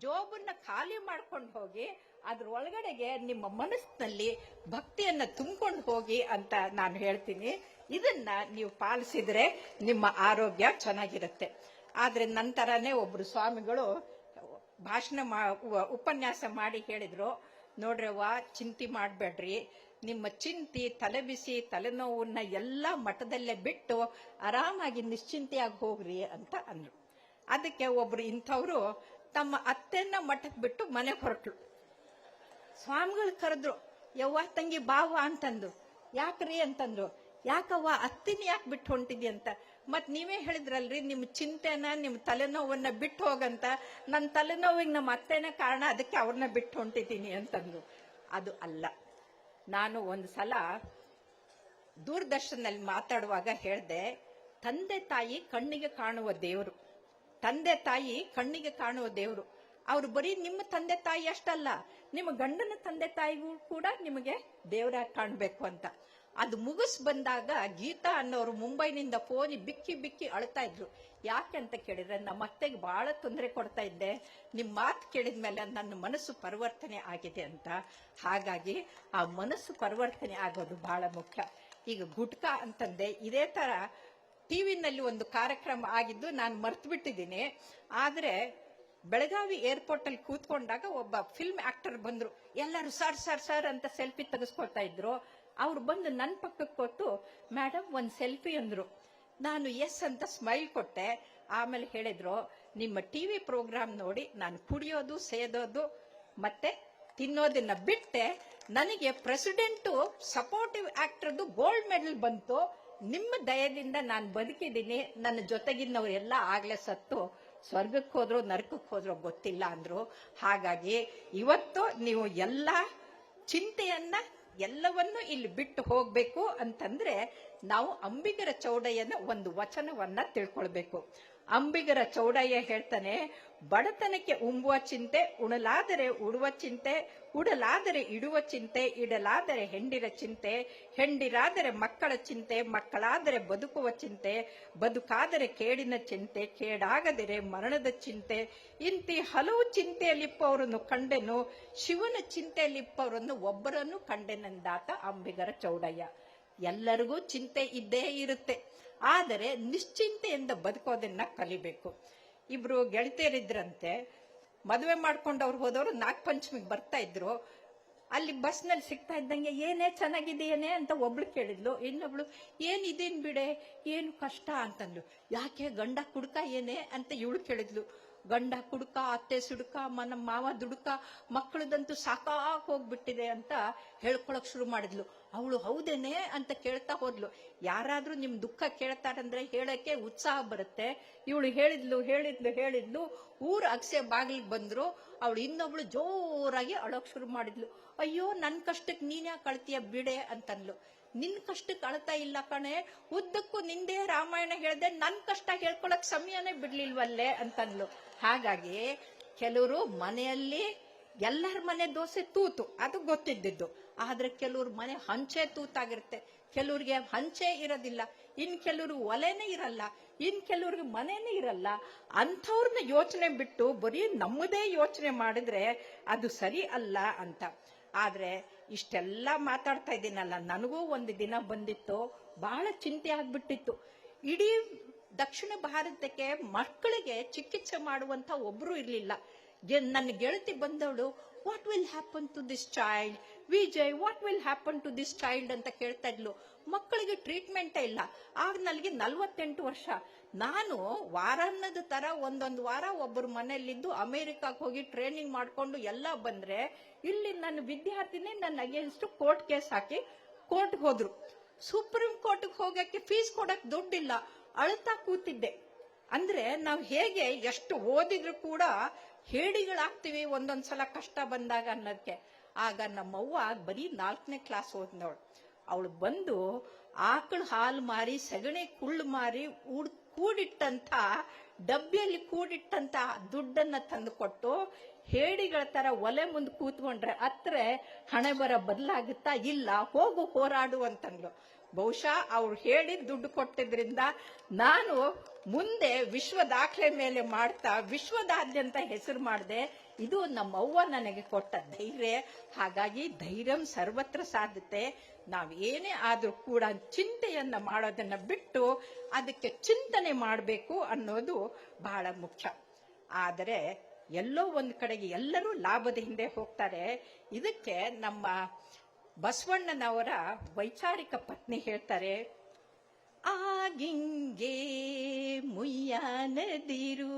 ಜೋಬನ್ನ ಖಾಲಿ ಮಾಡ್ಕೊಂಡು ಹೋಗಿ ಅದ್ರೊಳಗಡೆಗೆ ನಿಮ್ಮ ಮನಸ್ಸಿನಲ್ಲಿ ಭಕ್ತಿಯನ್ನ ತುಂಬಿಕೊಂಡು ಹೋಗಿ ಅಂತ ನಾನು ಹೇಳ್ತೀನಿ. ಇದನ್ನ ನೀವು ಪಾಲಿಸಿದ್ರೆ ನಿಮ್ಮ ಆರೋಗ್ಯ ಚೆನ್ನಾಗಿರುತ್ತೆ. ಆದ್ರೆ ನಂತರನೇ ಒಬ್ರು ಸ್ವಾಮಿಗಳು ಉಪನ್ಯಾಸ ಮಾಡಿ ಹೇಳಿದ್ರು, ನೋಡ್ರವ್ವ, ಚಿಂತೆ ಮಾಡಬೇಡ್ರಿ, ನಿಮ್ಮ ಚಿಂತೆ, ತಲೆಬಿಸಿ, ತಲೆನೋವನ್ನ ಎಲ್ಲ ಮಠದಲ್ಲೇ ಬಿಟ್ಟು ಆರಾಮಾಗಿ ನಿಶ್ಚಿಂತೆಯಾಗಿ ಹೋಗ್ರಿ ಅಂತ ಅಂದ್ರು. ಅದಕ್ಕೆ ಒಬ್ರು ಇಂಥವ್ರು ತಮ್ಮ ಅತ್ತೆನ್ನ ಮಠಕ್ಕೆ ಬಿಟ್ಟು ಮನೆಗೆ ಹೊರಟ್ರು. ಸ್ವಾಮಿಗಳು ಕರೆದ್ರು, ಯವ್ವ ತಂಗಿ ಬಾವ ಅಂತಂದು. ಯಾಕ್ರಿ ಅಂತಂದ್ರು. ಯಾಕವ್ವ ಅತ್ತಿನ ಯಾಕೆ ಬಿಟ್ಟು ಹೊಂಟಿದಿ ಅಂತ. ಮತ್ ನೀವೇ ಹೇಳಿದ್ರಲ್ರಿ ನಿಮ್ಮ ಚಿಂತೆನ, ನಿಮ್ಮ ತಲೆನೋವನ್ನ ಬಿಟ್ಟು ಹೋಗಂತ. ನನ್ನ ತಲೆನೋವಿಗೆ ನಮ್ಮ ಅತ್ತೆನ ಕಾರಣ, ಅದಕ್ಕೆ ಅವ್ರನ್ನ ಬಿಟ್ಟು ಹೊಂಟಿದ್ದೀನಿ ಅಂತಂದ್ರು. ಅದು ಅಲ್ಲ. ನಾನು ಒಂದು ಸಲ ದೂರದರ್ಶನದಲ್ಲಿ ಮಾತಾಡುವಾಗ ಹೇಳ್ದೆ, ತಂದೆ ತಾಯಿ ಕಣ್ಣಿಗೆ ಕಾಣುವ ದೇವರು, ತಂದೆ ತಾಯಿ ಕಣ್ಣಿಗೆ ಕಾಣುವ ದೇವರು. ಅವ್ರು ಬರೀ ನಿಮ್ಮ ತಂದೆ ತಾಯಿ ಅಷ್ಟಲ್ಲ, ನಿಮ್ಮ ಗಂಡನ ತಂದೆ ತಾಯಿಗೂ ಕೂಡ ನಿಮಗೆ ದೇವರಾಗಿ ಕಾಣ್ಬೇಕು ಅಂತ. ಅದು ಮುಗಿಸ್ ಬಂದಾಗ ಗೀತಾ ಅನ್ನೋರು ಮುಂಬೈನಿಂದ ಫೋನ್ ಬಿಕ್ಕಿ ಬಿಕ್ಕಿ ಅಳ್ತಾ ಇದ್ರು. ಯಾಕೆ ಅಂತ ಕೇಳಿದ್ರೆ, ನಮ್ಮ ಅತ್ತೆಗೆ ಬಹಳ ತೊಂದರೆ ಕೊಡ್ತಾ ಇದ್ದೆ, ನಿಮ್ ಮಾತು ಕೇಳಿದ್ಮೇಲೆ ನನ್ನ ಮನಸ್ಸು ಪರಿವರ್ತನೆ ಆಗಿದೆ ಅಂತ. ಹಾಗಾಗಿ ಆ ಮನಸ್ಸು ಪರಿವರ್ತನೆ ಆಗೋದು ಬಹಳ ಮುಖ್ಯ. ಈಗ ಗುಟ್ಕಾ ಅಂತಂದೆ, ಇದೇ ತರ ಟಿವಿನಲ್ಲಿ ಒಂದು ಕಾರ್ಯಕ್ರಮ ಆಗಿದ್ದು ನಾನು ಮರ್ತು ಬಿಟ್ಟಿದ್ದೀನಿ. ಆದ್ರೆ ಬೆಳಗಾವಿ ಏರ್ಪೋರ್ಟ್ ಅಲ್ಲಿ ಕೂತ್ಕೊಂಡಾಗ ಒಬ್ಬ ಫಿಲ್ಮ್ ಆಕ್ಟರ್ ಬಂದ್ರು. ಎಲ್ಲರೂ ಸರ್ ಸರ್ ಸರ್ ಅಂತ ಸೆಲ್ಫಿ ತೆಗೆಸ್ಕೊಳ್ತಾ ಇದ್ರು. ಅವ್ರು ಬಂದು ನನ್ನ ಪಕ್ಕಕ್ಕೆ ಕೊಟ್ಟು, ಮೇಡಮ್ ಒಂದ್ ಸೆಲ್ಫಿ ಅಂದ್ರು. ನಾನು ಎಸ್ ಅಂತ ಸ್ಮೈಲ್ ಕೊಟ್ಟೆ. ಆಮೇಲೆ ಹೇಳಿದ್ರು, ನಿಮ್ಮ ಟಿವಿ ಪ್ರೋಗ್ರಾಮ್ ನೋಡಿ ನಾನು ಕುಡಿಯೋದು, ಸೇದೋದು ಮತ್ತೆ ತಿನ್ನೋದನ್ನ ಬಿಟ್ಟೆ. ನನಗೆ ಪ್ರೆಸಿಡೆಂಟ್ ಸಪೋರ್ಟಿವ್ ಆಕ್ಟರ್ದು ಗೋಲ್ಡ್ ಮೆಡಲ್ ಬಂತು. ನಿಮ್ಮ ದಯದಿಂದ ನಾನು ಬದುಕಿದ್ದೀನಿ, ನನ್ನ ಜೊತೆಗಿನವರೆಲ್ಲ ಆಗ್ಲೇ ಸತ್ತು ಸ್ವರ್ಗಕ್ಕೆ ಹೋದ್ರು ನರಕಕ್ಕೆ ಹೋದ್ರು ಗೊತ್ತಿಲ್ಲ ಅಂದ್ರು. ಹಾಗಾಗಿ ಇವತ್ತು ನೀವು ಎಲ್ಲ ಚಿಂತೆಯನ್ನ ಎಲ್ಲವನ್ನು ಇಲ್ಲಿ ಬಿಟ್ಟು ಹೋಗ್ಬೇಕು ಅಂತಂದ್ರೆ ನಾವು ಅಂಬಿಗರ ಚೌಡಯ್ಯನ ಒಂದು ವಚನವನ್ನ ತಿಳ್ಕೊಳ್ಬೇಕು. ಅಂಬಿಗರ ಚೌಡಯ್ಯ ಹೇಳ್ತಾನೆ, ಬಡತನಕ್ಕೆ ಉಂಬುವ ಚಿಂತೆ, ಉಣಲಾದರೆ ಉಡುವ ಚಿಂತೆ, ಉಡಲಾದರೆ ಇಡುವ ಚಿಂತೆ, ಇಡಲಾದರೆ ಹೆಂಡಿರ ಚಿಂತೆ, ಹೆಂಡಿರಾದರೆ ಮಕ್ಕಳ ಚಿಂತೆ, ಮಕ್ಕಳಾದರೆ ಬದುಕುವ ಚಿಂತೆ, ಬದುಕಾದರೆ ಕೇಡಿನ ಚಿಂತೆ, ಕೇಡಾಗದರೆ ಮರಣದ ಚಿಂತೆ, ಇಂತಿ ಹಲವು ಚಿಂತೆಯಲ್ಲಿಪ್ಪವರನ್ನು ಕಂಡೆನು, ಶಿವನ ಚಿಂತೆಯಲ್ಲಿಪ್ಪವರನ್ನು ಒಬ್ಬರನ್ನು ಕಂಡೆನೆಂದಾತ ಅಂಬಿಗರ ಚೌಡಯ್ಯ. ಎಲ್ಲರಿಗೂ ಚಿಂತೆ ಇದ್ದೇ ಇರುತ್ತೆ, ಆದರೆ ನಿಶ್ಚಿಂತೆಯಿಂದ ಬದುಕೋದನ್ನ ಕಲಿಬೇಕು. ಇಬ್ರು ಗೆಳತಿಯರಿದ್ರಂತೆ, ಮದುವೆ ಮಾಡ್ಕೊಂಡವ್ರು ಹೋದವರು ನಾಗಪಂಚಮಿಗೆ ಬರ್ತಾ ಇದ್ರು. ಅಲ್ಲಿ ಬಸ್ನಲ್ಲಿ ಸಿಗ್ತಾ ಇದ್ದಂಗೆ ಏನೇ ಚೆನ್ನಾಗಿದೆಯೇನೆ ಅಂತ ಒಬ್ಳು ಕೇಳಿದ್ಲು, ಇನ್ನೊಬ್ಳು ಏನಿದೇನ್ ಬಿಡೆ ಏನು ಕಷ್ಟ ಅಂತಂದ್ಲು. ಯಾಕೆ ಗಂಡ ಕುಡ್ಕ ಏನೇ ಅಂತ ಇವಳು ಕೇಳಿದ್ಲು. ಗಂಡ ಕುಡ್ಕ, ಅತ್ತೆ ಸುಡ್ಕ, ಮಾವ ದುಡ್ಕ, ಮಕ್ಕಳದಂತೂ ಸಾಕಾಗ್ ಹೋಗ್ಬಿಟ್ಟಿದೆ ಅಂತ ಹೇಳ್ಕೊಳಕ್ ಶುರು ಮಾಡಿದ್ಲು. ಅವಳು ಹೌದೇನೆ ಅಂತ ಕೇಳ್ತಾ ಹೋದ್ಲು. ಯಾರಾದ್ರೂ ನಿಮ್ ದುಃಖ ಕೇಳ್ತಾರಂದ್ರೆ ಹೇಳಕ್ಕೆ ಉತ್ಸಾಹ ಬರುತ್ತೆ. ಇವಳು ಹೇಳಿದ್ಲು ಊರ ಅಗಸೆ ಬಾಗಿಲಿಗೆ ಬಂದ್ರು. ಅವಳು ಇನ್ನೊಬ್ಳು ಜೋರಾಗಿ ಅಳೋಕ್ ಶುರು ಮಾಡಿದ್ಲು. ಅಯ್ಯೋ ನನ್ ಕಷ್ಟಕ್ಕೆ ನೀನ್ಯಾಕೆ ಅಳ್ತೀಯ ಬಿಡೆ ಅಂತನ್ಲು. ನಿನ್ ಕಷ್ಟಕ್ಕೆ ಅಳ್ತಾ ಇಲ್ಲ ಕಣೆ, ಉದ್ದಕ್ಕೂ ನಿಂದೇ ರಾಮಾಯಣ ಹೇಳ್ದೆ, ನನ್ ಕಷ್ಟ ಹೇಳ್ಕೊಳಕ್ ಸಮಯನೇ ಬಿಡ್ಲಿಲ್ವಲ್ಲೇ ಅಂತನ್ಲು. ಹಾಗಾಗಿ ಕೆಲವರು ಮನೆಯಲ್ಲಿ ಎಲ್ಲರ ಮನೆ ದೋಸೆ ತೂತು, ಅದು ಗೊತ್ತಿದ್ದು. ಆದ್ರೆ ಕೆಲವ್ರ ಮನೆ ಹಂಚೆ ತೂತಾಗಿರುತ್ತೆ, ಕೆಲವ್ರಿಗೆ ಹಂಚೆ ಇರೋದಿಲ್ಲ, ಇನ್ ಕೆಲವ್ರು ಒಲೆನೇ ಇರಲ್ಲ, ಇನ್ ಕೆಲವ್ರಿಗೆ ಮನೆನೇ ಇರಲ್ಲ. ಅಂಥವ್ರನ್ನ ಯೋಚನೆ ಬಿಟ್ಟು ಬರೀ ನಮ್ಮದೇ ಯೋಚನೆ ಮಾಡಿದ್ರೆ ಅದು ಸರಿ ಅಲ್ಲ ಅಂತ. ಆದ್ರೆ ಇಷ್ಟೆಲ್ಲ ಮಾತಾಡ್ತಾ ಇದ್ದೀನಲ್ಲ, ನನಗೂ ಒಂದು ದಿನ ಬಂದಿತ್ತು, ಬಹಳ ಚಿಂತೆ ಆಗ್ಬಿಟ್ಟಿತ್ತು. ಇಡೀ ದಕ್ಷಿಣ ಭಾರತಕ್ಕೆ ಮಕ್ಕಳಿಗೆ ಚಿಕಿತ್ಸೆ ಮಾಡುವಂತ ಒಬ್ರು ಇರ್ಲಿಲ್ಲ. ನನ್ನ ಗೆಳತಿ ಬಂದವಳು, what will happen to this child Vijay, what will happen to this child ಅಂತ ಕೇಳ್ತಾ ಇದ್ಲು. ಮಕ್ಕಳಿಗೆ ಟ್ರೀಟ್ಮೆಂಟೇ ಇಲ್ಲ. ಆಗ ನನಗೆ 48 ವರ್ಷ. ನಾನು ವಾರಾನ್ನದ ತರ ಒಂದೊಂದು ವಾರ ಒಬ್ಬರು ಮನೆಯಲ್ಲಿದ್ದು ಅಮೆರಿಕಕ್ಕೆ ಹೋಗಿ ಟ್ರೈನಿಂಗ್ ಮಾಡ್ಕೊಂಡು ಎಲ್ಲ ಬಂದ್ರೆ, ಇಲ್ಲಿ ನನ್ನ ವಿದ್ಯಾರ್ಥಿನಿ ನನ್ನ ಅಗೇನ್ಸ್ಟ್ ಕೋರ್ಟ್ ಕೇಸ್ ಹಾಕಿ ಕೋರ್ಟ್ ಹೋದ್ರು. ಸುಪ್ರೀಂ ಕೋರ್ಟ್ಗೆ ಹೋಗಕ್ಕೆ ಫೀಸ್ ಕೊಡಕ್ ದುಡ್ಡಿಲ್ಲ, ಅಳ್ತಾ ಕೂತಿದ್ದೆ. ಅಂದ್ರೆ ನಾವು ಹೇಗೆ ಎಷ್ಟು ಓದಿದ್ರು ಕೂಡ ಹೇಡಿಗಳಾಗ್ತೀವಿ ಒಂದೊಂದ್ಸಲ ಕಷ್ಟ ಬಂದಾಗ ಅನ್ನೋದಕ್ಕೆ. ಆಗ ನಮ್ಮವ್ವ ಬರೀ 4ನೇ ಕ್ಲಾಸ್ ಓದ್ನವಳು. ಅವಳು ಬಂದು ಆಕಳ ಹಾಲು ಮಾರಿ, ಸಗಣಿ ಕುಳ್ಳು ಮಾರಿ, ಕೂಡಿಟ್ಟಂತ ಡಬ್ಬಿಯಲ್ಲಿ ಕೂಡಿಟ್ಟಂತ ದುಡ್ಡನ್ನ ತಂದು ಕೊಟ್ಟು, ಹೇಡಿಗಳ ತರ ಒಲೆ ಮುಂದೆ ಕೂತ್ಕೊಂಡ್ರೆ ಹತ್ರ ಹಣೆ ಬರ ಬದಲಾಗುತ್ತಾ, ಇಲ್ಲ ಹೋಗು ಹೋರಾಡು ಅಂತಂದ್ಲು. ಬಹುಶಃ ಅವ್ರು ಹೇಳಿ ದುಡ್ಡು ಕೊಟ್ಟಿದ್ರಿಂದ ನಾನು ಮುಂದೆ ವಿಶ್ವ ದಾಖಲೆ ಮೇಲೆ ಮಾಡ್ತಾ ವಿಶ್ವದಾದ್ಯಂತ ಹೆಸರು ಮಾಡಿದೆ. ಇದು ನಮ್ಮವ್ವ ನನಗೆ ಕೊಟ್ಟ ಧೈರ್ಯ. ಹಾಗಾಗಿ ಧೈರ್ಯಂ ಸರ್ವತ್ರ ಸಾಧ್ಯತೆ. ನಾವೇನೇ ಆದ್ರೂ ಕೂಡ ಚಿಂತೆಯನ್ನ ಮಾಡೋದನ್ನ ಬಿಟ್ಟು ಅದಕ್ಕೆ ಚಿಂತನೆ ಮಾಡಬೇಕು ಅನ್ನೋದು ಬಹಳ ಮುಖ್ಯ. ಆದರೆ ಎಲ್ಲೋ ಒಂದು ಕಡೆಗೆ ಎಲ್ಲರೂ ಲಾಭದ ಹಿಂದೆ ಹೋಗ್ತಾರೆ. ಇದಕ್ಕೆ ನಮ್ಮ ಬಸವಣ್ಣನವರ ವೈಚಾರಿಕ ಪತ್ನಿ ಹೇಳ್ತಾರೆ, ಆಗಿಂಗೆ ಮುಯ್ಯಾನದಿರು,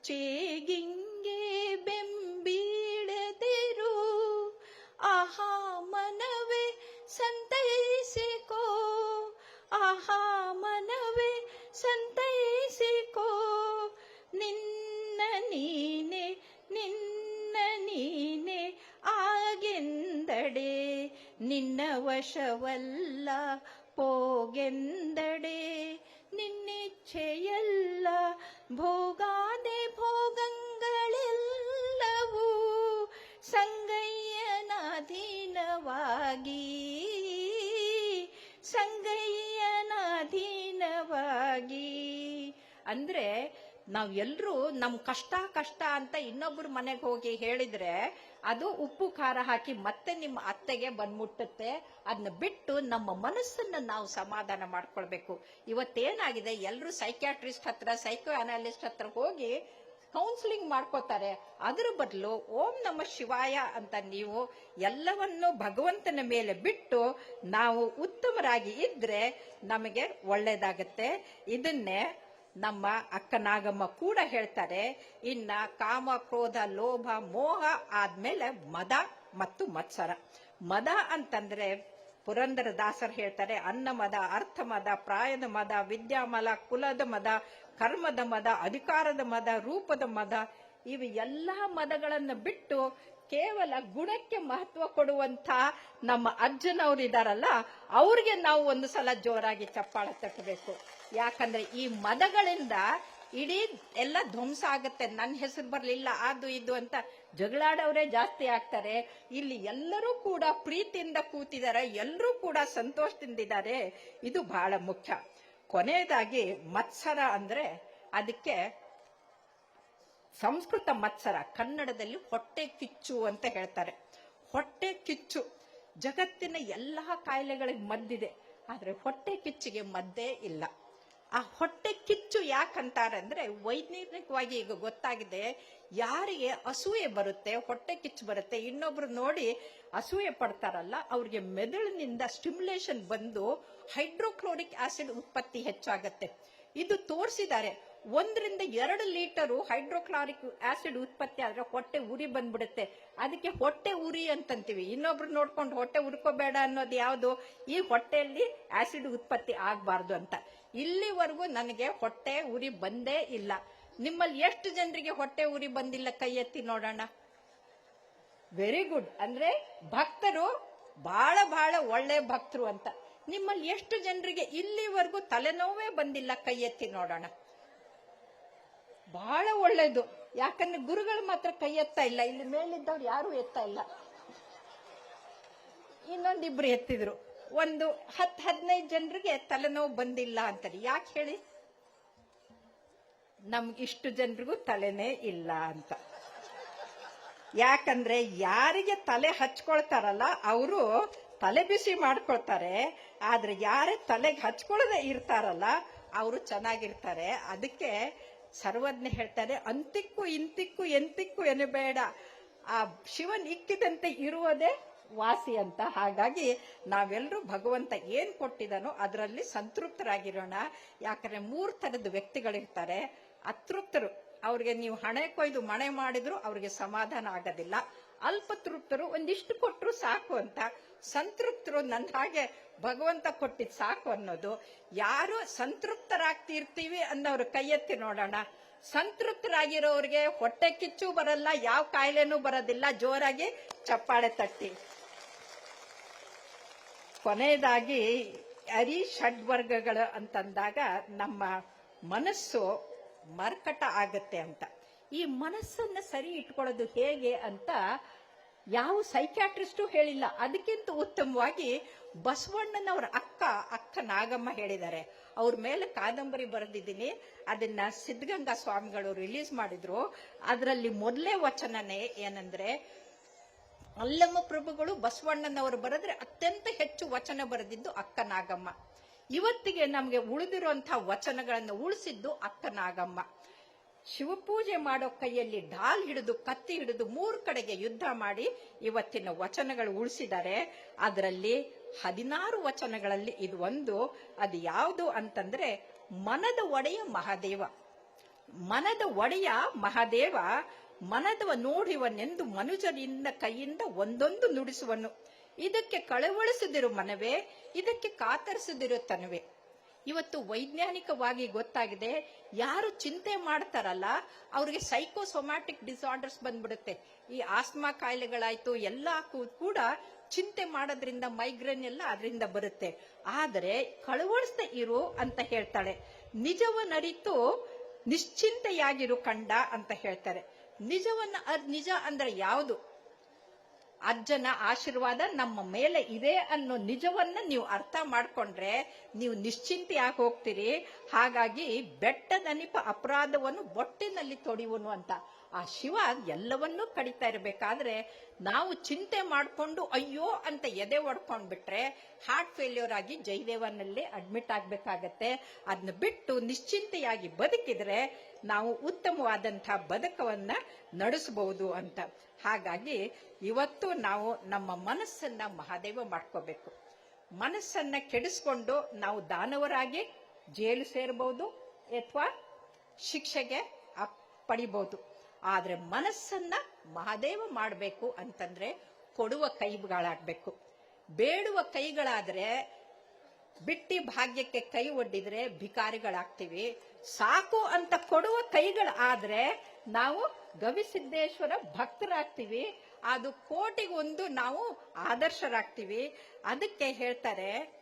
ಚೇಗಿಂಗೆ ಬೆಂಬೀಳದಿರು, ಆಹಾ ಮನವೇ ಸಂತೈಸಿಕೋ, ಆಹಾ ಮನವೇ ಸಂತೈಸಿಕೋ, ನಿನ್ನ ನೀನೆ ನಿನ್ನ ನೀನೆ ಆಗೆಂದಡೆ, ನಿನ್ನ ವಶವಲ್ಲ ಪೋಗೆಂದಡೆ, ನಿನ್ನಿಚ್ಛೆಯಲ್ಲ ಭೋಗಾದೆ ಭೋಗಗಳೆಲ್ಲವೂ ಸಂಗಯ್ಯನಾಧೀನವಾಗಿ, ಸಂಗಯ್ಯನಾಧೀನವಾಗಿ. ಅಂದ್ರೆ ನಾವೆಲ್ಲರೂ ನಮ್ ಕಷ್ಟ ಅಂತ ಇನ್ನೊಬ್ರು ಮನೆಗೆ ಹೋಗಿ ಹೇಳಿದ್ರೆ ಅದು ಉಪ್ಪು ಖಾರ ಹಾಕಿ ಮತ್ತೆ ನಿಮ್ಮ ಅತ್ತೆಗೆ ಬಂದ್ಮುಟ್ಟುತ್ತೆ. ಅದನ್ನ ಬಿಟ್ಟು ನಮ್ಮ ಮನಸ್ಸನ್ನ ನಾವು ಸಮಾಧಾನ ಮಾಡ್ಕೊಳ್ಬೇಕು. ಇವತ್ತೇನಾಗಿದೆ, ಎಲ್ಲರೂ ಸೈಕ್ಯಾಟ್ರಿಸ್ಟ್ ಹತ್ರ, ಸೈಕೋ ಅನಾಲಿಸ್ಟ್ ಹತ್ರ ಹೋಗಿ ಕೌನ್ಸಿಲಿಂಗ್ ಮಾಡ್ಕೋತಾರೆ. ಅದರ ಬದಲು ಓಂ ನಮ ಶಿವಾಯ ಅಂತ ನೀವು ಎಲ್ಲವನ್ನು ಭಗವಂತನ ಮೇಲೆ ಬಿಟ್ಟು ನಾವು ಉತ್ತಮರಾಗಿ ಇದ್ರೆ ನಮಗೆ ಒಳ್ಳೇದಾಗತ್ತೆ. ಇದನ್ನೇ ನಮ್ಮ ಅಕ್ಕ ನಾಗಮ್ಮ ಕೂಡ ಹೇಳ್ತಾರೆ. ಇನ್ನ ಕಾಮ, ಕ್ರೋಧ, ಲೋಭ, ಮೋಹ ಆದ್ಮೇಲೆ ಮದ ಮತ್ತು ಮತ್ಸರ. ಮದ ಅಂತಂದ್ರೆ ಪುರಂದರದಾಸರು ಹೇಳ್ತಾರೆ, ಅನ್ನ ಮದ, ಅರ್ಥ ಮದ, ಪ್ರಾಯದ ಮದ, ವಿದ್ಯಾಮಲ, ಕುಲದ ಮದ, ಕರ್ಮದ ಮದ, ಅಧಿಕಾರದ ಮದ, ರೂಪದ ಮದ, ಇವು ಎಲ್ಲಾ ಮದಗಳನ್ನು ಬಿಟ್ಟು ಕೇವಲ ಗುಣಕ್ಕೆ ಮಹತ್ವ ಕೊಡುವಂತ ನಮ್ಮ ಅಜ್ಜನವರಿದಾರಲ್ಲ, ಅವ್ರಿಗೆ ನಾವು ಒಂದು ಸಲ ಜೋರಾಗಿ ಚಪ್ಪಾಳೆ ತಟ್ಟಬೇಕು. ಯಾಕಂದ್ರೆ ಈ ಮದಗಳಿಂದ ಇಡೀ ಎಲ್ಲ ಧ್ವಂಸ ಆಗುತ್ತೆ. ನನ್ನ ಹೆಸರು ಬರ್ಲಿಲ್ಲ, ಅದು ಇದು ಅಂತ ಜಗಳಾಡೋರೇ ಜಾಸ್ತಿ ಆಗ್ತಾರೆ. ಇಲ್ಲಿ ಎಲ್ಲರೂ ಕೂಡ ಪ್ರೀತಿಯಿಂದ ಕೂತಿದ್ದಾರೆ, ಎಲ್ಲರೂ ಕೂಡ ಸಂತೋಷದಿಂದಿದ್ದಾರೆ. ಇದು ಬಹಳ ಮುಖ್ಯ. ಕೊನೆಯದಾಗಿ ಮತ್ಸರ ಅಂದ್ರೆ, ಅದಕ್ಕೆ ಸಂಸ್ಕೃತ ಮತ್ಸರ, ಕನ್ನಡದಲ್ಲಿ ಹೊಟ್ಟೆ ಕಿಚ್ಚು ಅಂತ ಹೇಳ್ತಾರೆ. ಹೊಟ್ಟೆ ಕಿಚ್ಚು ಜಗತ್ತಿನ ಎಲ್ಲಾ ಕಾಯಿಲೆಗಳಿಗೆ ಮದ್ದಿದೆ, ಆದ್ರೆ ಹೊಟ್ಟೆ ಕಿಚ್ಚಿಗೆ ಮದ್ದೇ ಇಲ್ಲ. ಆ ಹೊಟ್ಟೆ ಕಿಚ್ಚು ಯಾಕಂತಾರೆ ಅಂದ್ರೆ, ವೈಜ್ಞಾನಿಕವಾಗಿ ಈಗ ಗೊತ್ತಾಗಿದೆ, ಯಾರಿಗೆ ಅಸೂಯೆ ಬರುತ್ತೆ, ಹೊಟ್ಟೆ ಕಿಚ್ಚು ಬರುತ್ತೆ, ಇನ್ನೊಬ್ರು ನೋಡಿ ಅಸೂಯೆ ಪಡ್ತಾರಲ್ಲ, ಅವ್ರಿಗೆ ಮೆದುಳಿನಿಂದ ಸ್ಟಿಮ್ಯುಲೇಷನ್ ಬಂದು ಹೈಡ್ರೋಕ್ಲೋರಿಕ್ ಆಸಿಡ್ ಉತ್ಪತ್ತಿ ಹೆಚ್ಚಾಗತ್ತೆ. ಇದು ತೋರಿಸಿದ್ದಾರೆ. 1-2 ಲೀಟರು ಹೈಡ್ರೋಕ್ಲೋರಿಕ್ ಆಸಿಡ್ ಉತ್ಪತ್ತಿ ಆದ್ರೆ ಹೊಟ್ಟೆ ಉರಿ ಬಂದ್ಬಿಡುತ್ತೆ. ಅದಕ್ಕೆ ಹೊಟ್ಟೆ ಉರಿ ಅಂತಂತೀವಿ. ಇನ್ನೊಬ್ರು ನೋಡ್ಕೊಂಡು ಹೊಟ್ಟೆ ಉರ್ಕೋಬೇಡ ಅನ್ನೋದು ಯಾವುದು? ಈ ಹೊಟ್ಟೆಯಲ್ಲಿ ಆಸಿಡ್ ಉತ್ಪತ್ತಿ ಆಗ್ಬಾರ್ದು ಅಂತ. ಇಲ್ಲಿವರೆಗೂ ನನಗೆ ಹೊಟ್ಟೆ ಉರಿ ಬಂದೇ ಇಲ್ಲ. ನಿಮ್ಮಲ್ಲಿ ಎಷ್ಟು ಜನರಿಗೆ ಹೊಟ್ಟೆ ಉರಿ ಬಂದಿಲ್ಲ? ಕೈ ಎತ್ತಿ ನೋಡೋಣ. Very good. ಅಂದ್ರೆ ಭಕ್ತರು ಬಹಳ ಬಹಳ ಒಳ್ಳೆ ಭಕ್ತರು ಅಂತ. ನಿಮ್ಮಲ್ಲಿ ಎಷ್ಟು ಜನರಿಗೆ ಇಲ್ಲಿವರೆಗೂ ತಲೆನೋವೇ ಬಂದಿಲ್ಲ? ಕೈ ಎತ್ತಿ ನೋಡೋಣ. ಬಹಳ ಒಳ್ಳೇದು. ಯಾಕಂದ್ರೆ ಗುರುಗಳು ಮಾತ್ರ ಕೈ ಎತ್ತಾ ಇಲ್ಲ, ಇಲ್ಲಿ ಮೇಲಿದ್ದವ್ರು ಯಾರು ಎತ್ತಾ ಇಲ್ಲ. ಇನ್ನೊಂದಿಬ್ರು ಎತ್ತಿದ್ರು. ಒಂದು 10-15 ಜನರಿಗೆ ತಲೆನೋವು ಬಂದಿಲ್ಲ ಅಂತಾರೆ. ಯಾಕೆ ಹೇಳಿ? ನಮ್ಗಿಷ್ಟು ಜನರಿಗೂ ತಲೆನೇ ಇಲ್ಲ ಅಂತ. ಯಾಕಂದ್ರೆ ಯಾರಿಗೆ ತಲೆ ಹಚ್ಕೊಳ್ತಾರಲ್ಲ ಅವರು ತಲೆ ಬಿಸಿ ಮಾಡ್ಕೊಳ್ತಾರೆ, ಆದ್ರೆ ಯಾರೇ ತಲೆಗೆ ಹಚ್ಕೊಳ್ಳದೆ ಇರ್ತಾರಲ್ಲ ಅವರು ಚೆನ್ನಾಗಿರ್ತಾರೆ. ಅದಕ್ಕೆ ಸರ್ವಜ್ಞ ಹೇಳ್ತಾರೆ, ಅಂತಿಕ್ಕು ಇಂತಿಕ್ಕು ಎಂತಿಕ್ಕು ಎನ್ನಬೇಡ, ಆ ಶಿವನ್ ಇಕ್ಕಿದಂತೆ ಇರುವುದೇ ವಾಸಿ ಅಂತ. ಹಾಗಾಗಿ ನಾವೆಲ್ಲರೂ ಭಗವಂತ ಏನ್ ಕೊಟ್ಟಿದಾನೋ ಅದರಲ್ಲಿ ಸಂತೃಪ್ತರಾಗಿರೋಣ. ಯಾಕಂದ್ರೆ 3 ತರದ ವ್ಯಕ್ತಿಗಳಿರ್ತಾರೆ. ಅತೃಪ್ತರು, ಅವ್ರಿಗೆ ನೀವು ಹಣೆ ಕೊಯ್ದು ಮಣೆ ಮಾಡಿದ್ರು ಅವ್ರಿಗೆ ಸಮಾಧಾನ ಆಗೋದಿಲ್ಲ. ಅಲ್ಪತೃಪ್ತರು, ಒಂದಿಷ್ಟು ಕೊಟ್ಟರು ಸಾಕು ಅಂತ. ಸಂತೃಪ್ತರು, ನನ್ನ ಹಾಗೆ ಭಗವಂತ ಕೊಟ್ಟಿದ್ ಸಾಕು ಅನ್ನೋದು. ಯಾರು ಸಂತೃಪ್ತರಾಗ್ತಿರ್ತೀವಿ ಅನ್ನೋರು ಕೈ ಎತ್ತಿ ನೋಡೋಣ. ಸಂತೃಪ್ತರಾಗಿರೋರಿಗೆ ಹೊಟ್ಟೆ ಕಿಚ್ಚು ಬರಲ್ಲ, ಯಾವ ಕಾಯಿಲೆನೂ ಬರೋದಿಲ್ಲ. ಜೋರಾಗಿ ಚಪ್ಪಾಳೆ ತಟ್ಟಿ. ಕೊನೆಯದಾಗಿ ಷಡ್ವರ್ಗಗಳು ಅಂತಂದಾಗ ನಮ್ಮ ಮನಸ್ಸು ಮರ್ಕಟ ಆಗತ್ತೆ ಅಂತ. ಈ ಮನಸ್ಸನ್ನ ಸರಿ ಇಟ್ಕೊಳ್ಳೋದು ಹೇಗೆ ಅಂತ ಯಾವ ಸೈಕ್ಯಾಟ್ರಿಸ್ಟು ಹೇಳಿಲ್ಲ. ಅದಕ್ಕಿಂತ ಉತ್ತಮವಾಗಿ ಬಸವಣ್ಣನವರ ಅಕ್ಕ ನಾಗಮ್ಮ ಹೇಳಿದ್ದಾರೆ. ಅವ್ರ ಮೇಲೆ ಕಾದಂಬರಿ ಬರೆದಿದ್ದೀನಿ. ಅದನ್ನ ಸಿದ್ಧಗಂಗಾ ಸ್ವಾಮಿಗಳು ರಿಲೀಸ್ ಮಾಡಿದ್ರು. ಅದರಲ್ಲಿ ಮೊದಲೇ ವಚನನೇ ಏನಂದ್ರೆ, ಅಲ್ಲಮ್ಮ ಪ್ರಭುಗಳು ಬಸವಣ್ಣನವರು ಬರೆದ್ರೆ ಅತ್ಯಂತ ಹೆಚ್ಚು ವಚನ ಬರೆದಿದ್ದು ಅಕ್ಕ ನಾಗಮ್ಮ. ಇವತ್ತಿಗೆ ನಮ್ಗೆ ಉಳಿದಿರುವಂತಹ ವಚನಗಳನ್ನು ಉಳಿಸಿದ್ದು ಅಕ್ಕ ನಾಗಮ್ಮ. ಶಿವಪೂಜೆ ಮಾಡೋ ಕೈಯಲ್ಲಿ ಢಾಲ್ ಹಿಡಿದು ಕತ್ತಿ ಹಿಡಿದು 3 ಕಡೆಗೆ ಯುದ್ಧ ಮಾಡಿ ಇವತ್ತಿನ ವಚನಗಳು ಉಳಿಸಿದ್ದಾರೆ. ಅದರಲ್ಲಿ 16 ವಚನಗಳಲ್ಲಿ ಇದು ಒಂದು. ಅದು ಯಾವುದು ಅಂತಂದ್ರೆ, ಮನದ ಒಡೆಯ ಮಹಾದೇವ. ಮನದ ಒಡೆಯ ಮಹಾದೇವ ಮನದವ ನೋಡುವನೆಂದು ಮನುಜರಿಂದ ಕೈಯಿಂದ ಒಂದೊಂದು ನುಡಿಸುವನು. ಇದಕ್ಕೆ ಕಳವಳಿಸದಿರು ಮನವೇ, ಇದಕ್ಕೆ ಕಾತರಿಸದಿರು ತನವೇ. ಇವತ್ತು ವೈಜ್ಞಾನಿಕವಾಗಿ ಗೊತ್ತಾಗಿದೆ, ಯಾರು ಚಿಂತೆ ಮಾಡ್ತಾರಲ್ಲ ಅವ್ರಿಗೆ ಸೈಕೋಸೊಮ್ಯಾಟಿಕ್ ಡಿಸಾರ್ಡರ್ಸ್ ಬಂದ್ಬಿಡುತ್ತೆ. ಈ ಆಸ್ಮಾ ಕಾಯಿಲೆಗಳಾಯ್ತು ಎಲ್ಲ ಕೂಡ ಚಿಂತೆ ಮಾಡೋದ್ರಿಂದ, ಮೈಗ್ರೇನ್ ಎಲ್ಲ ಅದರಿಂದ ಬರುತ್ತೆ. ಆದರೆ ಕಳವಳಿಸದೆ ಇರು ಅಂತ ಹೇಳ್ತಾಳೆ. ನಿಜವನ್ನರಿತು ನಿಶ್ಚಿಂತೆಯಾಗಿರು ಕಂಡ ಅಂತ ಹೇಳ್ತಾರೆ. ನಿಜ ಅಂದ್ರೆ ಯಾವುದು? ಅಜ್ಜನ ಆಶೀರ್ವಾದ ನಮ್ಮ ಮೇಲೆ ಇದೆ ಅನ್ನೋ ನಿಜವನ್ನ ನೀವು ಅರ್ಥ ಮಾಡ್ಕೊಂಡ್ರೆ ನೀವು ನಿಶ್ಚಿಂತೆಯಾಗಿ ಹೋಗ್ತೀರಿ. ಹಾಗಾಗಿ ಬೆಟ್ಟದನಿಪ ಅಪರಾಧವನ್ನು ಬೊಟ್ಟಿನಲ್ಲಿ ತೊಡಿಯುವನು ಅಂತ. ಆ ಶಿವ ಎಲ್ಲವನ್ನೂ ಕಡಿತಾ ಇರಬೇಕಾದ್ರೆ ನಾವು ಚಿಂತೆ ಮಾಡ್ಕೊಂಡು ಅಯ್ಯೋ ಅಂತ ಎದೆ ಒಡ್ಕೊಂಡ್ಬಿಟ್ರೆ ಹಾರ್ಟ್ ಫೇಲ್ಯೂರ್ ಆಗಿ ಜಯದೇವನಲ್ಲಿ ಅಡ್ಮಿಟ್ ಆಗ್ಬೇಕಾಗತ್ತೆ. ಅದನ್ನ ಬಿಟ್ಟು ನಿಶ್ಚಿಂತೆಯಾಗಿ ಬದುಕಿದ್ರೆ ನಾವು ಉತ್ತಮವಾದಂತಹ ಬದುಕವನ್ನ ನಡೆಸಬಹುದು ಅಂತ. ಹಾಗಾಗಿ ಇವತ್ತು ನಾವು ನಮ್ಮ ಮನಸ್ಸನ್ನ ಮಹಾದೇವ ಮಾಡ್ಕೋಬೇಕು. ಮನಸ್ಸನ್ನ ಕೆಡಿಸ್ಕೊಂಡು ನಾವು ದಾನವರಾಗಿ ಜೈಲು ಸೇರಬಹುದು ಅಥವಾ ಶಿಕ್ಷೆಗೆ ಪಡಿಬಹುದು. ಆದ್ರೆ ಮನಸ್ಸನ್ನ ಮಹಾದೇವ ಮಾಡಬೇಕು ಅಂತಂದ್ರೆ ಕೊಡುವ ಕೈಗಳಾಗ್ಬೇಕು. ಬೇಡುವ ಕೈಗಳಾದ್ರೆ ಬಿಟ್ಟಿ ಭಾಗ್ಯಕ್ಕೆ ಕೈ ಒಡ್ಡಿದ್ರೆ ಭಿಕಾರಿಗಳಾಗ್ತೀವಿ. ಸಾಕು ಅಂತ ಕೊಡುವ ಕೈಗಳಾದ್ರೆ ನಾವು ಗವಿಸಿದ್ದೇಶ್ವರ ಭಕ್ತರಾಗ್ತೀವಿ. ಅದು ಕೋಟಿಗೊಂದು ನಾವು ಆದರ್ಶರಾಗ್ತೀವಿ. ಅದಕ್ಕೆ ಹೇಳ್ತಾರೆ,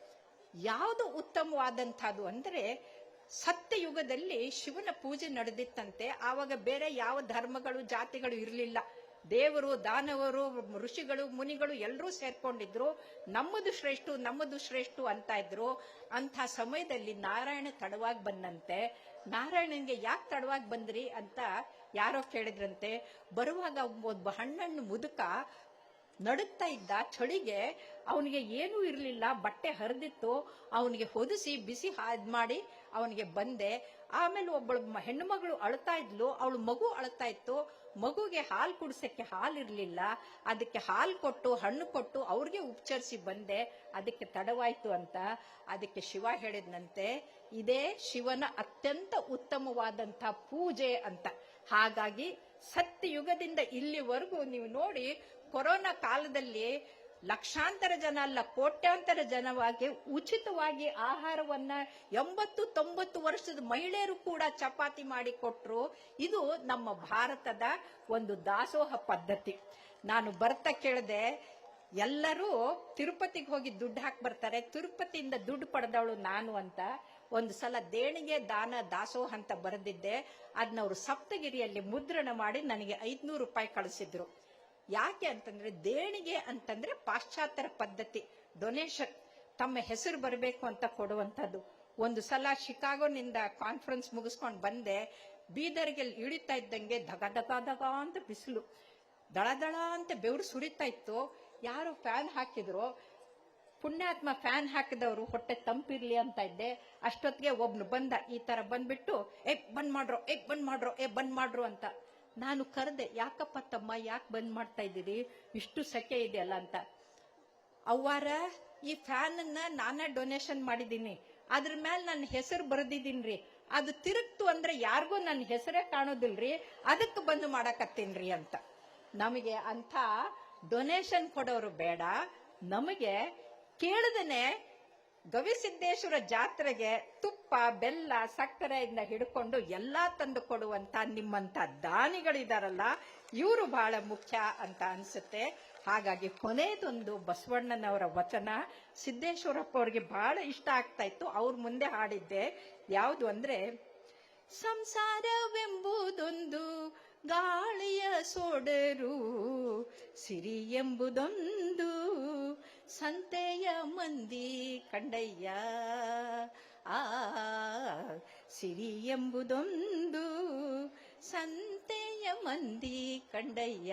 ಯಾವುದು ಉತ್ತಮವಾದಂಥದ್ದು ಅಂದ್ರೆ, ಸತ್ಯಯುಗದಲ್ಲಿ ಶಿವನ ಪೂಜೆ ನಡೆದಿತ್ತಂತೆ. ಆವಾಗ ಬೇರೆ ಯಾವ ಧರ್ಮಗಳು ಜಾತಿಗಳು ಇರಲಿಲ್ಲ. ದೇವರು, ದಾನವರು, ಋಷಿಗಳು, ಮುನಿಗಳು ಎಲ್ಲರೂ ಸೇರ್ಕೊಂಡಿದ್ರು. ನಮ್ಮದು ಶ್ರೇಷ್ಠ ಅಂತ ಇದ್ರು. ಅಂಥ ಸಮಯದಲ್ಲಿ ನಾರಾಯಣ ತಡವಾಗಿ ಬಂದಂತೆ. ನಾರಾಯಣನ್ಗೆ ಯಾಕೆ ತಡವಾಗಿ ಬಂದ್ರಿ ಅಂತ ಯಾರೋ ಕೇಳಿದ್ರಂತೆ. ಬರುವಾಗ ಒಬ್ಬ ಹಣ್ಣನ್ನು ಮುದುಕ ನಡುಗ್ತಾ ಇದ್ದ. ಚಳಿಗೆ ಅವನಿಗೆ ಏನೂ ಇರಲಿಲ್ಲ, ಬಟ್ಟೆ ಹರಿದಿತ್ತು. ಅವನಿಗೆ ಹೊದಿಸಿ ಬಿಸಿ ಮಾಡಿ ಅವನಿಗೆ ಬಂದೆ. ಆಮೇಲೆ ಒಬ್ಬಳು ಹೆಣ್ಣು ಮಗಳು ಅಳ್ತಾ ಇದ್ಲು, ಅವಳು ಮಗು ಅಳ್ತಾ ಇತ್ತು. ಮಗುಗೆ ಹಾಲು ಕುಡಿಸಕ್ಕೆ ಹಾಲಿರ್ಲಿಲ್ಲ. ಅದಕ್ಕೆ ಹಾಲು ಕೊಟ್ಟು ಹಣ್ಣು ಕೊಟ್ಟು ಅವ್ರಿಗೆ ಉಪಚರಿಸಿ ಬಂದೆ. ಅದಕ್ಕೆ ತಡವಾಯ್ತು ಅಂತ. ಅದಕ್ಕೆ ಶಿವ ಹೇಳಿದ್ನಂತೆ, ಇದೇ ಶಿವನ ಅತ್ಯಂತ ಉತ್ತಮವಾದಂಥ ಪೂಜೆ ಅಂತ. ಹಾಗಾಗಿ ಸತ್ಯಯುಗದಿಂದ ಇಲ್ಲಿವರೆಗೂ ನೀವು ನೋಡಿ, ಕೊರೋನಾ ಕಾಲದಲ್ಲಿ ಲಕ್ಷಾಂತರ ಜನ ಅಲ್ಲ, ಕೋಟ್ಯಾಂತರ ಜನವಾಗಿ ಉಚಿತವಾಗಿ ಆಹಾರವನ್ನ 80-90 ವರ್ಷದ ಮಹಿಳೆಯರು ಕೂಡ ಚಪಾತಿ ಮಾಡಿ ಕೊಟ್ರು. ಇದು ನಮ್ಮ ಭಾರತದ ಒಂದು ದಾಸೋಹ ಪದ್ಧತಿ. ನಾನು ಬರ್ತಾ ಕೇಳಿದೆ, ಎಲ್ಲರೂ ತಿರುಪತಿಗೆ ಹೋಗಿ ದುಡ್ಡು ಹಾಕಿ ಬರ್ತಾರೆ, ತಿರುಪತಿಯಿಂದ ದುಡ್ಡು ಪಡೆದವಳು ನಾನು ಅಂತ. ಒಂದು ಸಲ ದೇಣಿಗೆ ದಾನ ದಾಸೋಹ ಅಂತ ಬರೆದಿದ್ದೆ. ಅದನ್ನವರು ಸಪ್ತಗಿರಿಯಲ್ಲಿ ಮುದ್ರಣ ಮಾಡಿ ನನಗೆ 500 ರೂಪಾಯಿ ಕಳಿಸಿದ್ರು. ಯಾಕೆ ಅಂತಂದ್ರೆ, ದೇಣಿಗೆ ಅಂತಂದ್ರೆ ಪಾಶ್ಚಾತ್ಯರ ಪದ್ಧತಿ, ಡೊನೇಷನ್, ತಮ್ಮ ಹೆಸರು ಬರಬೇಕು ಅಂತ ಕೊಡುವಂಥದ್ದು. ಒಂದು ಸಲ ಶಿಕಾಗೋನಿಂದ ಕಾನ್ಫರೆನ್ಸ್ ಮುಗಿಸ್ಕೊಂಡು ಬಂದೆ. ಬೀದರ್ಗೆ ಇಳಿತಾ ಇದ್ದಂಗೆ ಧಗ ಧಗ ಧಗ ಅಂತ ಬಿಸಿಲು, ದಳ ದಳ ಅಂತ ಬೆವರು ಸುರಿತಾ ಇತ್ತು. ಯಾರು ಫ್ಯಾನ್ ಹಾಕಿದ್ರು, ಪುಣ್ಯಾತ್ಮ ಫ್ಯಾನ್ ಹಾಕಿದವರು ಹೊಟ್ಟೆ ತಂಪಿರ್ಲಿ ಅಂತ ಇದ್ದೆ. ಅಷ್ಟೊತ್ತಿಗೆ ಒಬ್ನು ಬಂದ, ಈ ತರ ಬಂದ್ಬಿಟ್ಟು ಬಂದ್ ಮಾಡ್ರೋ ಅಂತ. ನಾನು ಕರೆದೆ, ಯಾಕಪ್ಪ ತಮ್ಮ, ಯಾಕೆ ಬಂದ್ ಮಾಡ್ತಾ ಇದ್ದೀರಿ, ಇಷ್ಟು ಸೆಕೆ ಇದೆಯಲ್ಲ ಅಂತ. ಅವ್ವಾರ, ಈ ಫ್ಯಾನ್ ಅನ್ನ ನಾನೇ ಡೊನೇಷನ್ ಮಾಡಿದ್ದೀನಿ, ಅದ್ರ ಮೇಲೆ ನನ್ನ ಹೆಸರು ಬರೆದಿದ್ದೀನ್ರಿ. ಅದು ತಿರುಗ್ತು ಅಂದ್ರೆ ಯಾರಿಗೂ ನನ್ನ ಹೆಸರೇ ಕಾಣೋದಿಲ್ರಿ, ಅದಕ್ಕೆ ಬಂದು ಮಾಡಕತ್ತೀನ್ರಿ ಅಂತ. ನಮಗೆ ಅಂತ ಡೊನೇಷನ್ ಕೊಡೋರು ಬೇಡ. ನಮಗೆ ಕೇಳದನೆ ಗವಿಸಿದ್ದೇಶ್ವರ ಜಾತ್ರೆಗೆ ತುಪ್ಪ, ಬೆಲ್ಲ, ಸಕ್ಕರೆಯಿಂದ ಹಿಡ್ಕೊಂಡು ಎಲ್ಲಾ ತಂದು ಕೊಡುವಂತ ನಿಮ್ಮಂತ ದಾನಿಗಳಿದಾರಲ್ಲ, ಇವರು ಬಹಳ ಮುಖ್ಯ ಅಂತ ಅನ್ಸುತ್ತೆ. ಹಾಗಾಗಿ ಕೊನೆಯದೊಂದು ಬಸವಣ್ಣನವರ ವಚನ ಸಿದ್ದೇಶ್ವರಪ್ಪ ಅವ್ರಿಗೆ ಬಹಳ ಇಷ್ಟ ಆಗ್ತಾ ಇತ್ತು. ಅವ್ರ ಮುಂದೆ ಹಾಡಿದ್ದೆ. ಯಾವುದು ಅಂದ್ರೆ, ಸಂಸಾರವೆಂಬುದೊಂದು ಗಾಳಿಯ ಸೊಡರು, ಸಿರಿ ಎಂಬುದೊಂದು ಸಂತೆಯ ಮಂದಿ ಕಂಡಯ್ಯ. ಆ ಸಿರಿ ಎಂಬುದೊಂದು ಸಂತೆಯ ಮಂದಿ ಕಂಡಯ್ಯ.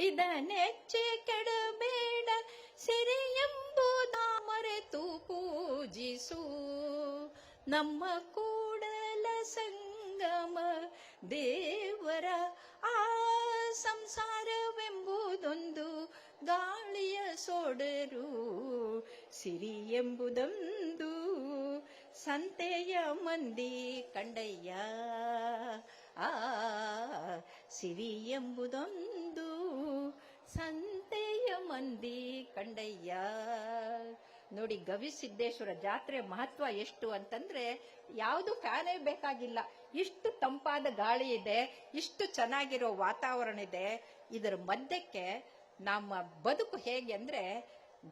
ಇದನ್ನೆಚ್ಚಿ ಕೆಡಬೇಡ, ಸಿರಿ ಎಂಬುದ ಮರೆತು ಪೂಜಿಸು. ನಮ್ಮ ಕೂಡಲ ಸಂಗಮ ದೇವರ ಆ ಸಂಸಾರವೆಂಬುದೊಂದು ಗಾಳಿಯ ಸೊಡರು, ಸಿರಿ ಎಂಬುದೊಂದು ಸಂತೆಯ ಮಂದಿ ಕಂಡಯ್ಯ. ಆ ಸಿರಿ ಎಂಬುದೊಂದು ಸಂತೆಯ ಮಂದಿ ಕಂಡಯ್ಯ. ನೋಡಿ, ಗವಿಸಿದ್ದೇಶ್ವರ ಜಾತ್ರೆ ಮಹತ್ವ ಎಷ್ಟು ಅಂತಂದ್ರೆ, ಯಾವುದು ಫ್ಯಾನೇ ಬೇಕಾಗಿಲ್ಲ, ಇಷ್ಟು ತಂಪಾದ ಗಾಳಿ ಇದೆ, ಇಷ್ಟು ಚೆನ್ನಾಗಿರೋ ವಾತಾವರಣ ಇದೆ. ಇದರ ಮಧ್ಯಕ್ಕೆ ನಮ್ಮ ಬದುಕು ಹೇಗೆ ಅಂದ್ರೆ,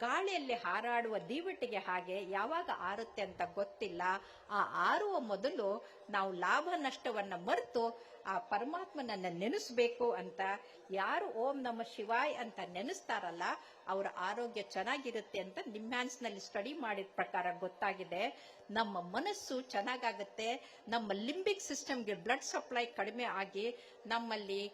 ಗಾಳಿಯಲ್ಲಿ ಹಾರಾಡುವ ದೀವಟಿಗೆ ಹಾಗೆ ಯಾವಾಗ ಆರುತ್ತೆ ಅಂತ ಗೊತ್ತಿಲ್ಲ. ಆ ಆರುವ ಮೊದಲು ನಾವು ಲಾಭ ನಷ್ಟವನ್ನ ಮರೆತು ಆ ಪರಮಾತ್ಮನನ್ನ ನೆನೆಸ್ಬೇಕು ಅಂತ. ಯಾರು ಓಂ ನಮ ಶಿವಾಯ್ ಅಂತ ನೆನೆಸ್ತಾರಲ್ಲ, ಅವರ ಆರೋಗ್ಯ ಚೆನ್ನಾಗಿರುತ್ತೆ ಅಂತ ನಿಮ್ಹಾನ್ಸ್ ನಲ್ಲಿ ಸ್ಟಡಿ ಮಾಡಿದ ಪ್ರಕಾರ ಗೊತ್ತಾಗಿದೆ. ನಮ್ಮ ಮನಸ್ಸು ಚೆನ್ನಾಗಾಗುತ್ತೆ, ನಮ್ಮ ಲಿಂಬಿಕ್ ಸಿಸ್ಟಮ್ಗೆ ಬ್ಲಡ್ ಸಪ್ಲೈ ಕಡಿಮೆ ಆಗಿ ನಮ್ಮಲ್ಲಿ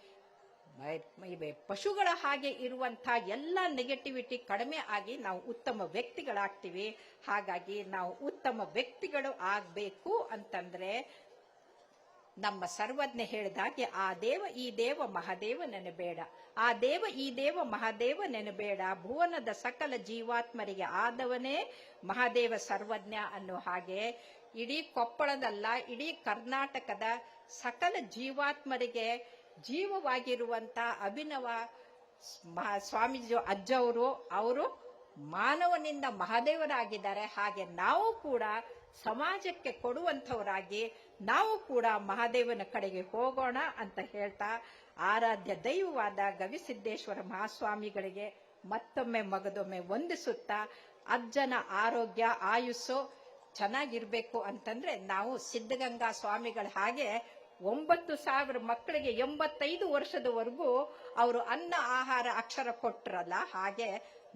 ಪಶುಗಳ ಹಾಗೆ ಇರುವಂತ ಎಲ್ಲ ನೆಗೆಟಿವಿಟಿ ಕಡಿಮೆ ಆಗಿ ನಾವು ಉತ್ತಮ ವ್ಯಕ್ತಿಗಳಾಗ್ತೀವಿ. ಹಾಗಾಗಿ ನಾವು ಉತ್ತಮ ವ್ಯಕ್ತಿಗಳು ಆಗ್ಬೇಕು ಅಂತಂದ್ರೆ, ನಮ್ಮ ಸರ್ವಜ್ಞ ಹೇಳಿದಾಗೆ ಆ ದೇವ ಈ ದೇವ ಮಹಾದೇವ ನೆನಬೇಡ, ಆ ದೇವ ಈ ದೇವ ಮಹಾದೇವ ನೆನಬೇಡ, ಭುವನದ ಸಕಲ ಜೀವಾತ್ಮರಿಗೆ ಆದವನೇ ಮಹಾದೇವ ಸರ್ವಜ್ಞ ಅನ್ನೋ ಹಾಗೆ ಇಡೀ ಕೊಪ್ಪಳದಲ್ಲ, ಇಡೀ ಕರ್ನಾಟಕದ ಸಕಲ ಜೀವಾತ್ಮರಿಗೆ ಜೀವವಾಗಿರುವಂತ ಅಭಿನವ ಸ್ವಾಮೀಜಿ ಅಜ್ಜವರು ಅವರು ಮಾನವನಿಂದ ಮಹಾದೇವರಾಗಿದ್ದಾರೆ. ಹಾಗೆ ನಾವು ಕೂಡ ಸಮಾಜಕ್ಕೆ ಕೊಡುವಂಥವರಾಗಿ ನಾವು ಕೂಡ ಮಹಾದೇವನ ಕಡೆಗೆ ಹೋಗೋಣ ಅಂತ ಹೇಳ್ತಾ, ಆರಾಧ್ಯ ದೈವವಾದ ಗವಿಸಿದ್ದೇಶ್ವರ ಮಹಾಸ್ವಾಮಿಗಳಿಗೆ ಮತ್ತೊಮ್ಮೆ ಮಗದೊಮ್ಮೆ ವಂದಿಸುತ್ತಾ, ಅಜ್ಜನ ಆರೋಗ್ಯ ಆಯುಸ್ಸು ಚೆನ್ನಾಗಿರ್ಬೇಕು ಅಂತಂದ್ರೆ ನಾವು ಸಿದ್ಧಗಂಗಾ ಸ್ವಾಮಿಗಳ ಹಾಗೆ 9,000 ಮಕ್ಕಳಿಗೆ 85 ವರ್ಷದವರೆಗೂ ಅವರು ಅನ್ನ ಆಹಾರ ಅಕ್ಷರ ಕೊಟ್ರಲ್ಲ, ಹಾಗೆ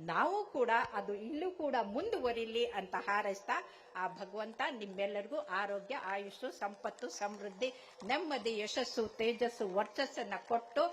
ನಾವು ಕೂಡ ಅದು ಇಲ್ಲೂ ಕೂಡ ಮುಂದುವರಿಲಿ ಅಂತ ಹಾರೈಸ್ತಾ, ಆ ಭಗವಂತ ನಿಮ್ಮೆಲ್ಲರಿಗೂ ಆರೋಗ್ಯ ಆಯುಷು ಸಂಪತ್ತು ಸಮೃದ್ಧಿ ನೆಮ್ಮದಿ ಯಶಸ್ಸು ತೇಜಸ್ಸು ವರ್ಚಸ್ಸನ್ನ ಕೊಟ್ಟು